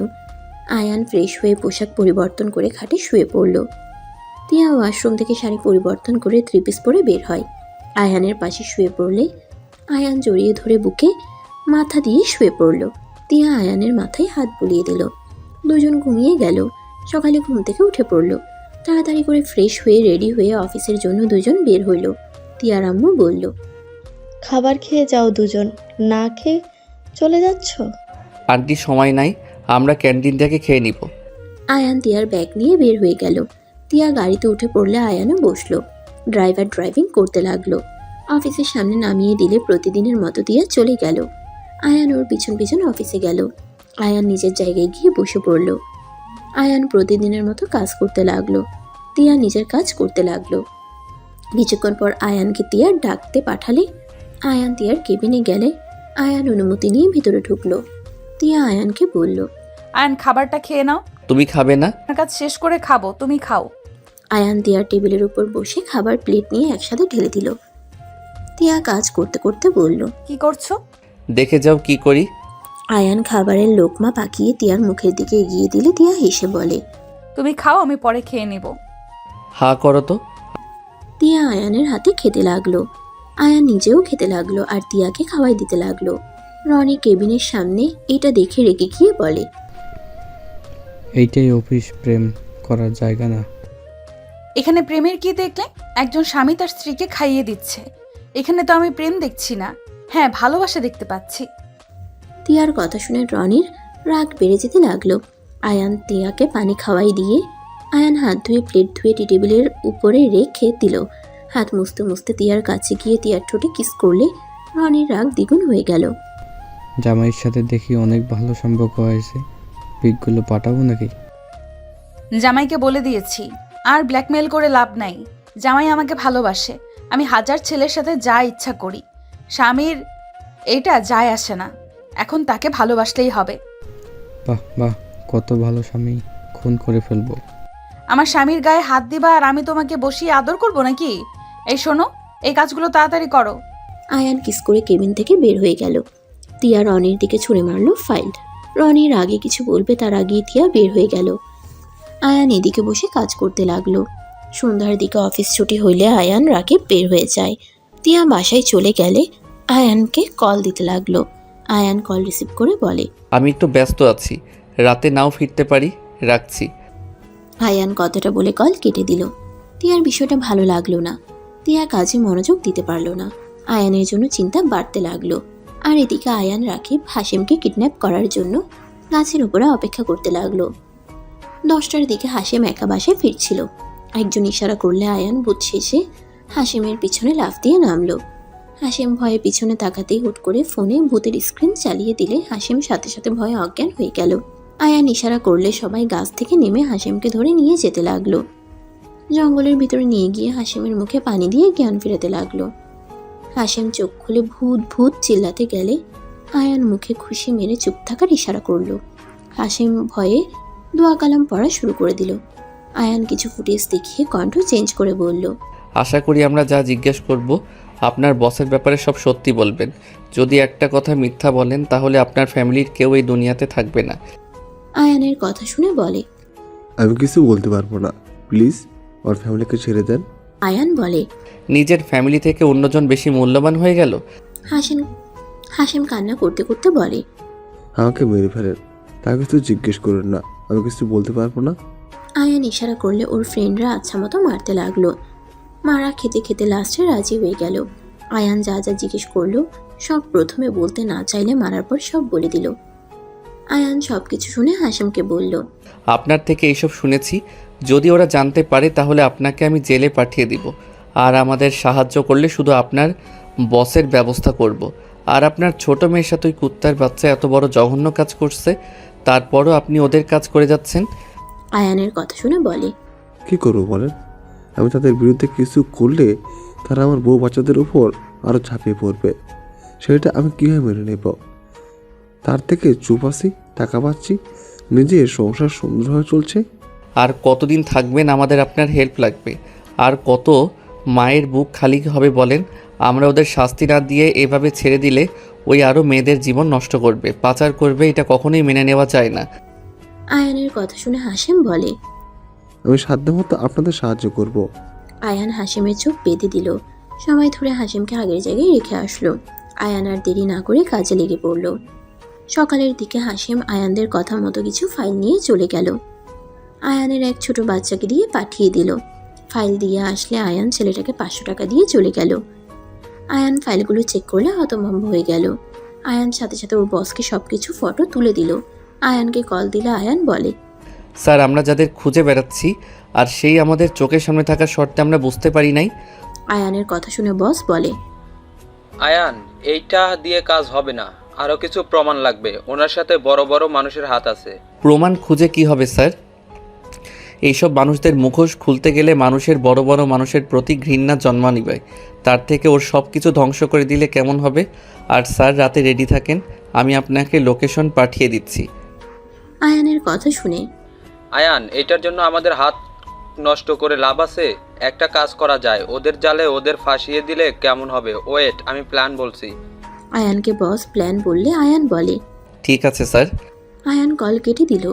S1: আয়ান ফ্রেশ হয়ে পোশাক পরিবর্তন করে খাটে শুয়ে পড়ল। তিয়া ওয়াশরুম থেকে শাড়ি পরিবর্তন করে 3 পিস পরে বের হয়। আয়ানের পাশে শুয়ে পড়লে আয়ান জড়িয়ে ধরে বুকে মাথা দিয়ে শুয়ে পড়ল। তিয়া আয়ানের মাথায় হাত বুলিয়ে দিল। দুজন ঘুমিয়ে গেল। সকালে ঘুম থেকে উঠে পড়ল। তাড়াতাড়ি করে ফ্রেশ হয়ে রেডি হয়ে অফিসের জন্য দুজন বের হইল। তিয়ার আম্মু বলল,
S7: খাবার খেয়ে যাও দুজন, না খেয়ে চলে যাচ্ছ?
S10: আন্টি সময় নাই, আমরা ক্যান্টিন থেকে খেয়ে নিব।
S1: আয়ান তিয়ার ব্যাগ নিয়ে বের হয়ে গেল। তিয়া গাড়িতে উঠে পড়লে আয়ানও বসলো। ড্রাইভার ড্রাইভিং করতে লাগলো। অফিসের সামনে নামিয়ে দিলে প্রতিদিনের মতো তিয়া চলে গেল। আয়ান ওর পিছন পিছন অফিসে গেল। আয়ান নিজের জায়গায় গিয়ে বসে পড়ল। আয়ান প্রতিদিনের মতো কাজ করতে লাগলো। তিয়া নিজের কাজ করতে লাগলো। কিছুক্ষণ পর আয়ানকে তিয়ার ডাকতে পাঠালে আয়ান তিয়ার কেবিনে গেলে আয়ান অনুমতি নিয়ে ভিতরে ঢুকলো। তিয়া আয়ানকে বলল,
S5: আয়ান, খাবারটা খেয়ে নাও।
S10: তুমি খাবে না?
S5: আমার কাজ শেষ করে খাবো, তুমি খাও।
S1: আয়ান তিয়ার টেবিলের উপর বসে খাবার প্লেট নিয়ে একসাথে ঢেলে দিল। তিয়া কাজ করতে করতে বলল,
S5: কি করছো?
S10: দেখে যাও কি করি।
S1: আয়ান খাবারের লোকমা পাকিয়ে তিয়ার মুখের দিকে এগিয়ে দিলে তিয়া হেসে বলে,
S5: তুমি খাও, আমি পরে খেয়ে নিব।
S10: হা করো তো।
S1: তিয়া আয়ানের হাতে খেতে লাগলো। আয়ান নিজেও খেতে লাগলো আর তিয়াকে খাওয়াই দিতে লাগলো। রনি কেবিনের সামনে এটা দেখে রেগে গিয়ে বলে,
S6: এইটাই অফিস, প্রেম করার জায়গা না।
S5: এখানে প্রেমের কি দেখলে? একজন স্বামী তার স্ত্রীকে খাইয়ে দিচ্ছে। এখানে তো আমি প্রেম দেখছি না, হ্যাঁ ভালোবাসা দেখতে পাচ্ছি।
S1: তিয়ার কথা শুনে রনির রাগ বেড়ে যেতে লাগলো। আয়ান তিয়াকে পানি খাওয়াই দিয়ে আয়ান হাত ধুয়ে প্লেট ধুয়ে টি টেবিলের উপরে রেখে দিল। হাত মুছতে মুছতে তিয়ার কাছে গিয়ে তিয়ার ঠোঁটে কিস করলে রনির রাগ দ্বিগুণ হয়ে গেল।
S6: জামাইয়ের সাথে দেখি অনেক ভালো সম্পর্ক হয়েছে, পিকগুলো পাঠাবো নাকি?
S5: জামাইকে বলে দিয়েছি, আর ব্ল্যাকমেল করে লাভ নাই। জামাই আমাকে ভালোবাসে, আমি 1000 ছেলের সাথে যা ইচ্ছা করি, স্বামীর এটা যায় আসে না। এখন তাকে ভালোবাসলেই হবে।
S6: বাহ বাহ, কত ভালো স্বামী, খুন করে ফেলবো।
S5: আমার স্বামীর গায়ে হাত দিবা আর আমি তোমাকে বসিয়ে আদর করব নাকি? এই শোনো, এই কাজগুলো তাড়াতাড়ি করো।
S1: আয়ান কিস করে কেবিন থেকে বের হয়ে গেল। তিয়া রনির দিকে ছুঁড়ে মারলো ফাইল। রনির আগে কিছু বলবে তার আগেই তিয়া বের হয়ে গেল। আয়ান এদিকে বসে কাজ করতে লাগলো। সন্ধ্যার দিকে অফিস ছুটি হইলে আয়ান রাকিব বের হয়ে যায়। তিয়া বাসায় চলে গেলে আয়ানকে কল দিতে লাগলো। আয়ান কল রিসিভ করে বলে,
S10: আমি একটু ব্যস্ত আছি, রাতে নাও ফিরতে পারি, রাখছি।
S1: আয়ান কথাটা বলে কল কেটে দিল। তিয়ার বিষয়টা ভালো লাগলো না। তিয়া কাজে মনোযোগ দিতে পারলো না। আয়ানের জন্য চিন্তা বাড়তে লাগলো। আর এদিকে আয়ান রাকিব হাসিমকে কিডন্যাপ করার জন্য গাছের উপরে অপেক্ষা করতে লাগলো। 10টার দিকে হাসিম একা বাসায় ফিরছিল। একজন ইশারা করলে আয়ান ভূত শেষে হাসিমের পিছনে লাফ দিয়ে নামলো। হাসিম ভয়ে পিছনে তাকাতেই হুট করে ফোনে ভূতের স্ক্রিন চালিয়ে দিলে হাসিম সাথে সাথে ভয়ে অজ্ঞান হয়ে গেল। আয়ান ইশারা করলে সবাই গাছ থেকে নেমে হাসিমকে ধরে নিয়ে যেতে লাগলো। জঙ্গলের ভিতরে নিয়ে গিয়ে হাসিমের মুখে পানি দিয়ে জ্ঞান ফেরাতে লাগলো। হাসিম চোখ খুলে ভূত ভূত চিল্লাতে গেলে আয়ান মুখে খুশি মেরে চুপ থাকার ইশারা করলো। হাসিম ভয়ে দোয়া কালাম পড়া শুরু করে দিল। আয়ান কিছু ফুটেজ দেখিয়ে কণ্ঠ চেঞ্জ করে বলল,
S10: আশা করি আমরা যা জিজ্ঞেস করব আপনার বসের ব্যাপারে সব সত্যি বলবেন। যদি একটা কথা মিথ্যা বলেন তাহলে আপনার ফ্যামিলির কেউ এই দুনিয়াতে থাকবে না।
S1: আয়ানের কথা শুনে বলে,
S14: আমি কিছু বলতে পারবো না, প্লিজ ওর ফ্যামিলিকে ছেড়ে দেন।
S1: আয়ান বলে,
S10: নিজের ফ্যামিলি থেকে অন্যজন বেশি মূল্যবান হয়ে গেল।
S1: হাসিম কান্না করতে করতে বলে,
S14: আমাকে মেরে ফেলেন, তাকে কিছু জিজ্ঞেস করুন না, আমি কিছু বলতে পারবো না।
S1: আয়ান ইশারা করলে ওর ফ্রেন্ডরা আচ্ছা মতো মারতে লাগলো। মারা খেতে খেতে লাস্টে রাজি হয়ে গেল। আয়ান যা যা জিজ্ঞেস করলো সব প্রথমে বলতে না চাইলে মারার পর সব বলে দিল। আয়ান সব কিছু শুনে হাসিমকে বলল,
S10: আপনার থেকে এইসব শুনেছি, যদি ওরা জানতে পারে তাহলে আপনাকে আমি জেলে পাঠিয়ে দিব। আর আমাদের সাহায্য করলে শুধু আপনার বসের ব্যবস্থা করব। আর আপনার ছোট মেয়ের সাথে ওই কুত্তার বাচ্চা এত বড় জঘন্য কাজ করছে, তারপরও আপনি ওদের কাজ করে যাচ্ছেন।
S1: আয়ানের কথা শুনে বলে,
S14: কি করবো বলেন? আমি তাদের বিরুদ্ধে কিছু করলে তারা আমার বউ বাচ্চাদের উপর আরও ঝাঁপিয়ে পড়বে। সেটা আমি কীভাবে মেনে নেব? তার থেকে চুপ আছি, টাকা পাচ্ছি, নিজের সংসার সুন্দরভাবে চলছে।
S10: আর কতদিন থাকবেন? আমাদের আপনার হেল্প লাগবে। আর কত মায়ের বুক খালি হবে বলেন? আমরা ওদের শাস্তি না দিয়ে এভাবে ছেড়ে দিলে ওই আরও মেয়েদের জীবন নষ্ট করবে, পাচার করবে। এটা কখনোই মেনে নেওয়া যায় না।
S1: আয়ানের কথা শুনে হাসিম বলে,
S14: আমি সাধ্যমতো আপনাদের সাহায্য করব।
S1: আয়ান হাসিমের চোখ বেঁধে দিল। সবাই ধরে হাসিমকে আগের জায়গায় রেখে আসলো। আয়ান আর দেরি না করে কাজে লেগে পড়ল। সকালের দিকে হাসিম আয়ানদের কথা মতো কিছু ফাইল নিয়ে চলে গেল। আয়ানের এক ছোট বাচ্চাকে দিয়ে পাঠিয়ে দিল। ফাইল দিয়ে আসলে আয়ান ছেলেটাকে 500 টাকা দিয়ে চলে গেল। আয়ান ফাইলগুলো চেক করলে হতভম্ব হয়ে গেল। আয়ান সাথে সাথে ওর বসকে সবকিছু ফটো তুলে দিল। আয়ানকে কল দিলে আয়ান বলে,
S10: স্যার, আমরা যাদের খুঁজে বেড়াচ্ছি আর সেই আমাদের চোখের সামনে থাকা শর্তে আমরা বুঝতে পারি নাই।
S1: আয়ানের কথা শুনে বস বলে,
S15: আয়ান, এইটা দিয়ে কাজ হবে না, আরও কিছু প্রমাণ লাগবে। ওনার সাথে বড় বড় মানুষের হাত আছে।
S10: প্রমাণ খুঁজে কি হবে স্যার? এইসব মানুষদের মুখোশ খুলতে গেলে মানুষের বড় বড় মানুষের প্রতি ঘৃণা জন্মা নিবে। তার থেকে ওর সব কিছু ধ্বংস করে দিলে কেমন হবে? আর স্যার, রাতে রেডি থাকেন, আমি আপনাকে লোকেশন পাঠিয়ে দিচ্ছি।
S1: আয়ানের কথা শুনে,
S15: আয়ান, এটার জন্য আমাদের হাত নষ্ট করে লাভ আছে? একটা কাজ করা যায়, ওদের জালে ওদের ফাঁসিয়ে দিলে কেমন হবে? ওয়েট, আমি প্ল্যান বলছি।
S1: আয়ানকে বস প্ল্যান বললে আয়ান বলে,
S10: ঠিক আছে স্যার।
S1: আয়ান কল কেটে দিল।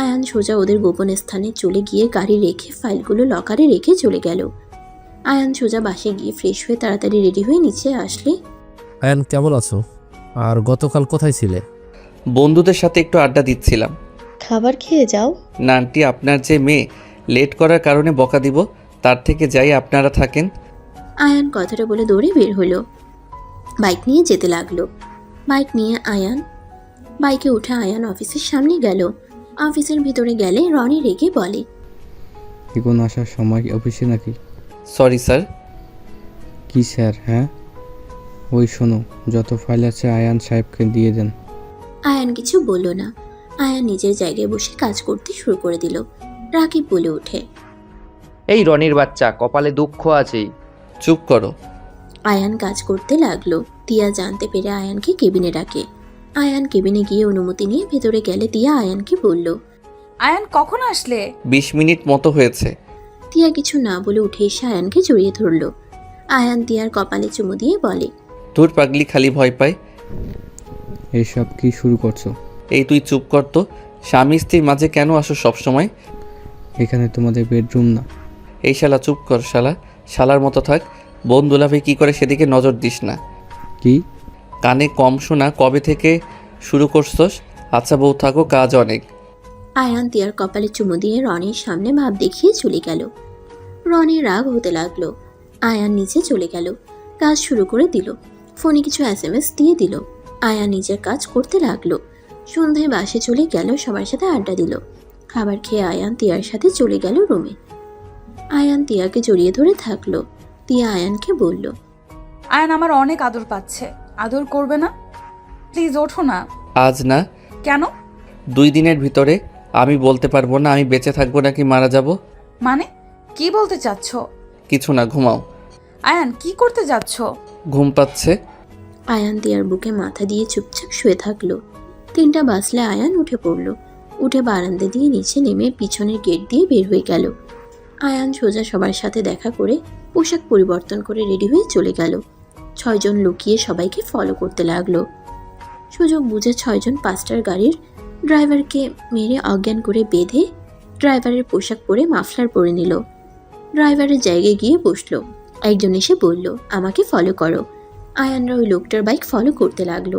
S1: আয়ান সোজা ওদের গোপন স্থানে চলে গিয়ে গাড়ি রেখে ফাইলগুলো লকারে রেখে চলে গেল। আয়ান সোজা বাসে গিয়ে ফ্রেশ হয়ে তাড়াতাড়ি রেডি হয়ে নিচে আসলে,
S9: আয়ান কেমন আছো? আর গতকাল কোথায় ছিলে?
S10: বন্ধুদের সাথে একটু আড্ডা দিচ্ছিলাম।
S7: খাবার খেয়ে যাও।
S10: না আন্টি, আপনার যে মেয়ে লেট করার কারণে বকা দিব, তার থেকে যাই আপনারা থাকেন।
S1: আয়ান কথাটা বলে দৌড়ে বের হলো। বাইক নিয়ে যেতে লাগলো। বাইকে উঠে আয়ান অফিসের সামনে গেল। অফিসের ভিতরে গেলে রনি রেগে বলে,
S6: এখন আসার সময় অফিসে নাকি?
S10: Sorry sir.
S6: কি স্যার? হ্যাঁ, ওই শোনো, যত ফাইল আছে আয়ান সাহেবকে দিয়ে দেন।
S1: আয়ান কিছু বলল না। আয়ান নিজের জায়গায় বসে কাজ করতে শুরু করে দিল। রাকিব বলে ওঠে,
S2: এই রনির বাচ্চা, কপালে দুঃখ আছেই।
S10: চুপ করো।
S1: আয়ান কাজ করতে লাগলো। তিয়া জানতে পেরে আয়ানকে কেবিনে ডাকে। আয়ান কেবিনে গিয়ে অনুমতি নিয়ে ভেতরে গেলে তিয়া আয়ানকে বলল,
S5: আয়ান কখন আসলে?
S10: 20 মিনিট মতো হয়েছে।
S1: তিয়া কিছু না বলে উঠে এসে আয়ানকে জড়িয়ে ধরল। আয়ান তিয়ার কপালে চুমু দিয়ে বলে,
S10: তোর পাগলি খালি ভয় পায়।
S6: এইসব কি শুরু করছো?
S10: এই তুই চুপ কর তো। স্বামী স্ত্রীর মাঝে কেন আসো সবসময়?
S6: এখানে তোমাদের বেডরুম না।
S10: এই শালা চুপ কর, শালা শালার মতো থাক। বোন দুলাভাই কী করে সেদিকে নজর দিস না।
S6: কি?
S10: কানে কম শোনা? কবে থেকে শুরু করছস? আচ্ছা বউ থাকো, কাজ অনেক।
S1: আয়ান তিয়ার কপালে চুমু দিয়ে রনির সামনে ভাব দেখিয়ে চলে গেল। রনির রাগ হতে লাগলো। আয়ান নিচে চলে গেল, কাজ শুরু করে দিল। ফোনে কিছু SMS দিয়ে দিল। আয়ান নিজের কাজ করতে লাগলো। সন্ধ্যায় বাসে চলে গেল, সবার সাথে আড্ডা দিল। খাবার খেয়ে আয়ান তিয়ার সাথে চলে গেল রুমে। আয়ান তিয়াকে জড়িয়ে ধরে থাকলো। তিয়া আয়ানকে বলল,
S5: আয়ান আমার অনেক আদর পাচ্ছে, আদর করবে না? প্লিজ ওঠো না।
S10: আজ না।
S5: কেন?
S10: 2 দিনের ভিতরে। আমি বলতে পারবো না আমি বেঁচে থাকবো নাকি মারা যাব।
S5: মানে কি বলতে চাচ্ছ?
S10: কিছু না, ঘুমাও।
S5: আয়ান কি করতে যাচ্ছ?
S10: ঘুম পাচ্ছে।
S1: আয়ান তিয়ার বুকে মাথা দিয়ে চুপচাপ শুয়ে থাকলো। 3টা বাজলে আয়ান উঠে পড়ল। উঠে বারান্দা দিয়ে নিচে নেমে পিছনের গেট দিয়ে বের হয়ে গেল। আয়ান সোজা সবার সাথে দেখা করে পোশাক পরিবর্তন করে রেডি হয়ে চলে গেল। 6 জন লুকিয়ে সবাইকে ফলো করতে লাগলো। সুযোগ বুঝে 6 জন 5টার গাড়ির ড্রাইভারকে মেরে অজ্ঞান করে বেঁধে ড্রাইভারের পোশাক পরে মাফলার পরে নিল। ড্রাইভারের জায়গায় গিয়ে বসলো। একজন এসে বলল, আমাকে ফলো করো। আয়ানরা ওই লোকটার বাইক ফলো করতে লাগলো।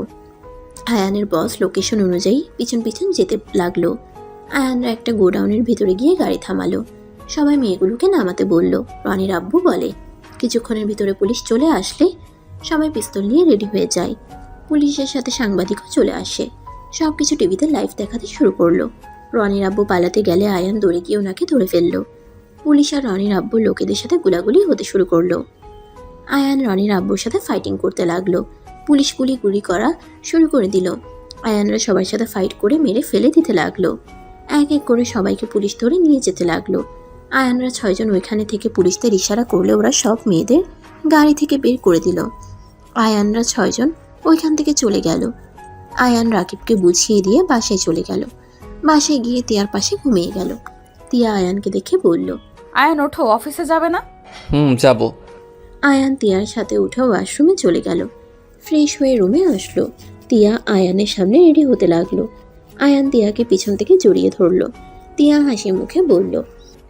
S1: আয়ানের বস লোকেশন অনুযায়ী পিছন পিছন যেতে লাগলো। আয়ানরা একটা গোডাউনের ভিতরে গিয়ে গাড়ি থামালো। সবাই মেয়েগুলোকে নামাতে বলল। রনির আব্বু বলে, কিছুক্ষণের ভিতরে পুলিশ চলে আসলে সবাই পিস্তল নিয়ে রেডি হয়ে যায়। পুলিশের সাথে সাংবাদিকও চলে আসে। সব কিছু টিভিতে লাইভ দেখাতে শুরু করলো। রনির আব্বু পালাতে গেলে আয়ান দৌড়ে গিয়ে ওনাকে ধরে ফেললো। পুলিশ আর রনির আব্বু লোকেদের সাথে গুলাগুলি হতে শুরু করলো। আয়ান রনির আব্বুর সাথে ফাইটিং করতে লাগলো। পুলিশ গুলি করা শুরু করে দিল। আয়ানরা সবার সাথে ফাইট করে মেরে ফেলে দিতে লাগলো। এক এক করে সবাইকে পুলিশ ধরে নিয়ে যেতে লাগলো। আয়ানরা 6 জন ওইখানে থেকে পুলিশদের ইশারা করলে ওরা সব মেয়েদের গাড়ি থেকে বের করে দিল। আয়ানরা 6 জন ওইখান থেকে চলে গেল। আয়ান রাকিবকে বুঝিয়ে দিয়ে বাসায় চলে গেল। বাসায় গিয়ে তিয়ার পাশে ঘুমিয়ে গেল। তিয়া আয়ানকে দেখে বলল,
S5: আয়ান ওঠো, অফিসে যাবে না?
S10: যাব।
S1: আয়ান তিয়ার সাথে উঠে ওয়াশরুমে চলে গেল। ফ্রেশ হয়ে রুমে আসলো। তিয়া আয়ানের সামনে রেডি হতে লাগলো। আয়ান তিয়াকে পিছন থেকে জড়িয়ে ধরলো। তিয়া হাসি মুখে বলল,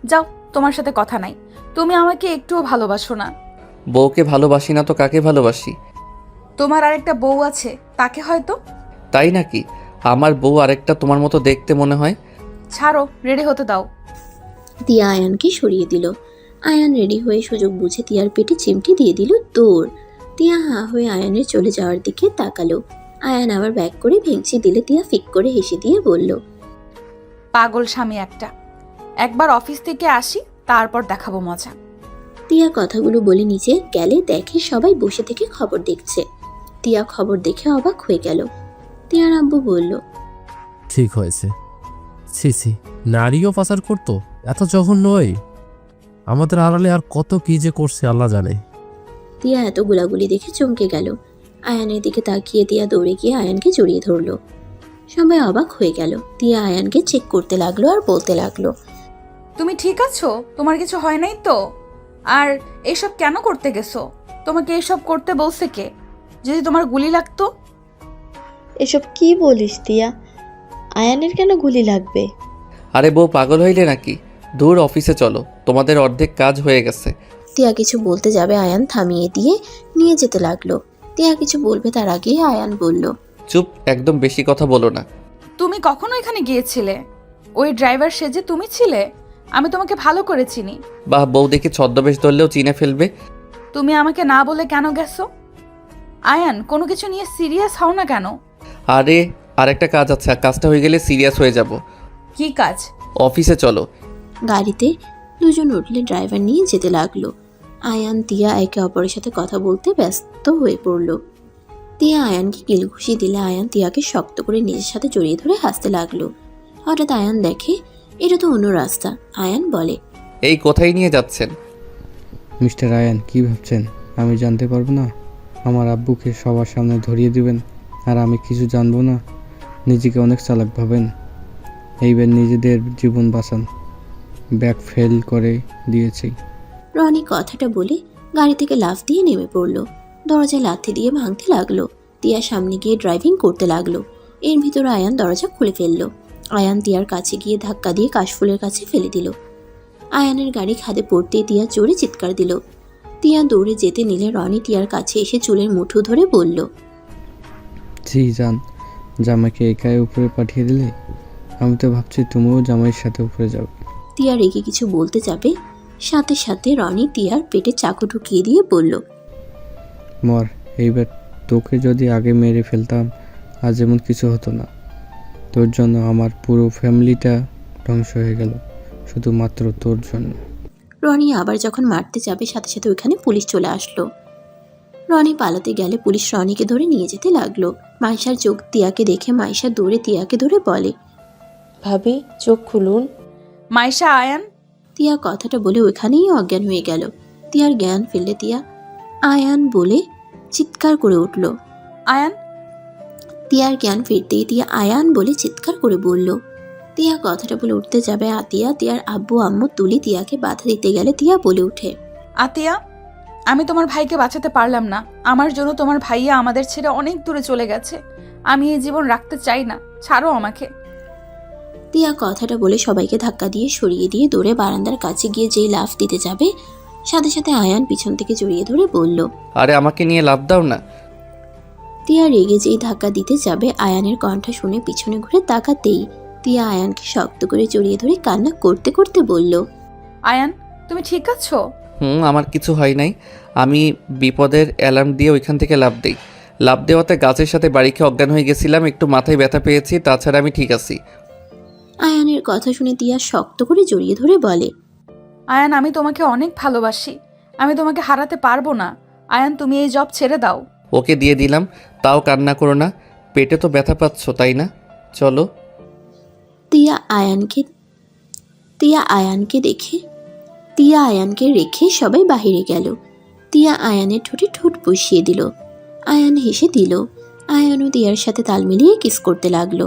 S5: যাও, তোমার সাথে কথা নাই। তুমি আমাকে একটুও ভালোবাসো না।
S10: বউকে ভালোবাসি না তো কাকে ভালোবাসি?
S5: তোমার আরেকটা বউ আছে, তাকে হয়তো।
S10: তাই নাকি? আমার বউ আরেকটা তোমার মতো দেখতে মনে হয়।
S5: ছাড়ো, রেডি হতে দাও।
S1: তিয়া আয়ানকে সরিয়ে দিল। আয়ান রেডি হয়ে সুযোগ বুঝে তিয়ার পেটে চিমটি দিয়ে দিল দৌড়। তিয়া হা হয়ে আয়ানের চলে যাওয়ার দিকে তাকালো। আয়ান আবার ব্যাক করে ভেঙচি দিলে তিয়া ফিক করে হেসে দিয়ে বলল,
S5: পাগল স্বামী একটা। একবার অফিস থেকে আসি, তারপর দেখাবো মজা।
S1: তিয়া কথাগুলো বলে নিচে গেলে দেখে সবাই বসে থেকে খবর দেখছে। তিয়া খবর দেখে অবাক হয়ে গেল। তিয়ার আব্বু বলল,
S9: ঠিক হয়েছে। ছি ছি, নারীও পাচার করতো? এত জঘন্য নয়। আমাদের আড়ালে আর কত কি যে করছে আল্লাহ জানে।
S1: তিয়া এত গুলাগুলি দেখে চমকে গেল। আয়ানের দিকে তাকিয়ে তিয়া দৌড়ে গিয়ে আয়ানকে জড়িয়ে ধরলো। সবাই অবাক হয়ে গেল। তিয়া আয়ানকে চেক করতে লাগলো আর বলতে লাগলো,
S5: তুমি ঠিক আছো? তোমার কিছু হয় নাই তো? আর এসব কেন করতে গেছো? তোমাকে এসব করতে বলছে কে? যদি তোমার গুলি লাগতো?
S7: এসব কি বলিস তিয়া? আয়ানের কেন গুলি লাগবে?
S10: আরে বউ পাগল হইলে নাকি? দূর, অফিসে চলো, তোমাদের অর্ধেক কাজ হয়ে গেছে।
S1: তিয়া কিছু বলতে যাবে আয়ান থামিয়ে দিয়ে নিয়ে যেতে লাগলো। তিয়া কিছু বলবে তার আগে আয়ান বলল,
S10: চুপ, একদম বেশি কথা বলো না।
S5: তুমি কখনো এখানে গিয়েছিলে? ওই ড্রাইভার সেজে তুমি ছিলে? আমি তোমাকে ভালো করে চিনি।
S10: বাহ, বউ দেখে ছদ্মবেশ ধরলেও চিনে ফেলবে।
S5: তুমি আমাকে না বলে কেন গেছো? আয়ান, কোনো কিছু নিয়ে সিরিয়াস হও না কেন?
S10: আরে আরেকটা কাজ আছে, কাজটা হয়ে গেলে সিরিয়াস হয়ে যাব।
S5: কি কাজ?
S10: অফিসে চলো।
S1: গাড়িতে দুজন উঠলে ড্রাইভার নিয়ে যেতে লাগলো। আয়ান তিয়া একে অপরের সাথে কথা বলতে ব্যস্ত হয়ে পড়ল। তিয়া আয়ানকে কিলঘুষি দিলে আয়ান তিয়াকে শক্ত করে নিজের সাথে জড়িয়ে ধরে হাসতে লাগলো। হঠাৎ আয়ান দেখে এটা তো অন্য রাস্তা। আয়ান বলে,
S10: এই কোথায় নিয়ে যাচ্ছেন?
S6: মিস্টার আয়ান, কি ভাবছেন আমি জানতে পারবো না? আমার আব্বুকে সবার সামনে ধরিয়ে দিবেন আর আমি কিছু জানবো না? নিজেকে অনেক চালাক ভাবেন। এইবার নিজেদের জীবন বাঁচান। ব্যাগ ফেল করে দিয়েছি।
S1: রনি কথাটা বলে গাড়ি থেকে লাফ দিয়ে নেমে পড়লো। দরজায় লাথি দিয়ে ভাঙতে লাগলো। তিয়া সামনে গিয়ে ড্রাইভিং করতে লাগলো। এর ভিতরে আয়ান দরজা খুলে ফেললো। আয়ান তিয়ার কাছে গিয়ে ধাক্কা দিয়ে কাশফুলের কাছে ফেলে দিল। আয়ানের গাড়ি খাদে পড়তে তিয়া জোরে চিৎকার দিল। তিয়া দৌড়ে যেতে নিলে রনি তিয়ার কাছে এসে চুলের মুঠো ধরে বলল,
S6: জি জান, জামাইকে একাই উপরে পাঠিয়ে দিলে? আমি তো ভাবছি তুমিও জামাইয়ের সাথে উপরে যাবে।
S1: তিয়া রেগে কিছু বলতে যাবে, সাথে সাথে রনি তিয়ার পেটে চাকু ঢুকিয়ে দিয়ে বলল,
S6: মর। এইবার তোকে যদি আগে মেরে ফেলতাম আজ এমন কিছু হতো না। তোর জন্য আমার পুরো ফ্যামিলিটা ধ্বংস হয়ে গেল, শুধুমাত্র তোর জন্য।
S1: রনি আবার যখন মারতে যাবে সাথে সাথে ওইখানে পুলিশ চলে আসলো। রনি পালাতে গেলে পুলিশ রনিকে ধরে নিয়ে যেতে লাগলো। মাইশার চোখ তিয়াকে দেখে মাইশা দৌড়ে তিয়াকে ধরে বলে,
S13: ভাবি চোখ খুলুন।
S5: মাইশা, আয়ান।
S1: তিয়া কথাটা বলে ওইখানেই অজ্ঞান হয়ে গেল। তিয়ার জ্ঞান ফেললে তিয়া আয়ান বলে চিৎকার করে উঠল।
S5: আয়ান।
S1: তিয়ার জ্ঞান ফিরতেই তিয়া আয়ান বলে চিৎকার করে বলল। তিয়া কথাটা বলে উঠতে যাবে আতিয়া তিয়ার আব্বু আম্মু তুলি তিয়াকে বাধা দিতে গেলে তিয়া বলে উঠে,
S5: আতিয়া, আমি তোমার ভাইকে বাঁচাতে পারলাম না। আমার জন্য তোমার ভাইয়া আমাদের ছেড়ে অনেক দূরে চলে গেছে। আমি এই জীবন রাখতে চাই না, ছাড়ো আমাকে।
S1: তিয়া কথাটা বলে সবাইকে ধাক্কা দিয়ে সরিয়ে দিয়ে দৌড়ে বারান্দার কাছে গিয়ে যেই লাফ দিতে যাবে সাথে সাথে আয়ান পিছন থেকে জড়িয়ে ধরে বলল,
S10: আরে আমাকে নিয়ে লাভ দাও না।
S1: তিয়া রেগে যেই ধাক্কা দিতে যাবে আয়ানের কণ্ঠ শুনে পিছনে ঘুরে তাকাতেই তিয়া আয়ানকে শক্ত করে জড়িয়ে ধরে কান্না করতে করতে বলল,
S5: আয়ান, তুমি ঠিক আছো?
S10: আমার কিছু হয় নাই। আমি বিপদের অ্যালার্ম দিয়ে ওইখান থেকে লাফ দিই। লাফ দেওয়াতে গাছের সাথে বাড়ি খেয়ে অজ্ঞান হয়ে গেছিলাম, একটু মাথায় ব্যথা পেয়েছি, তাছাড়া আমি ঠিক আছি।
S1: আয়ানের কথা শুনে তিয়া শক্ত করে জড়িয়ে ধরে বলে,
S5: আয়ান, আমি তোমাকে অনেক ভালোবাসি। আমি তোমাকে হারাতে পারবো না। আয়ান, তুমি এই জব ছেড়ে দাও।
S10: ওকে দিয়ে দিলাম, তাও কান্না করো না। পেটে তো ব্যথা পাচ্ছ তাই না? চলো।
S1: তিয়া আয়ানকে রেখে সবাই বাহিরে গেল। তিয়া আয়ানের ঠোঁটে ঠোঁট বসিয়ে দিল। আয়ান হেসে দিল। আয়ানও দিয়ার সাথে তাল মিলিয়ে কিস করতে লাগলো।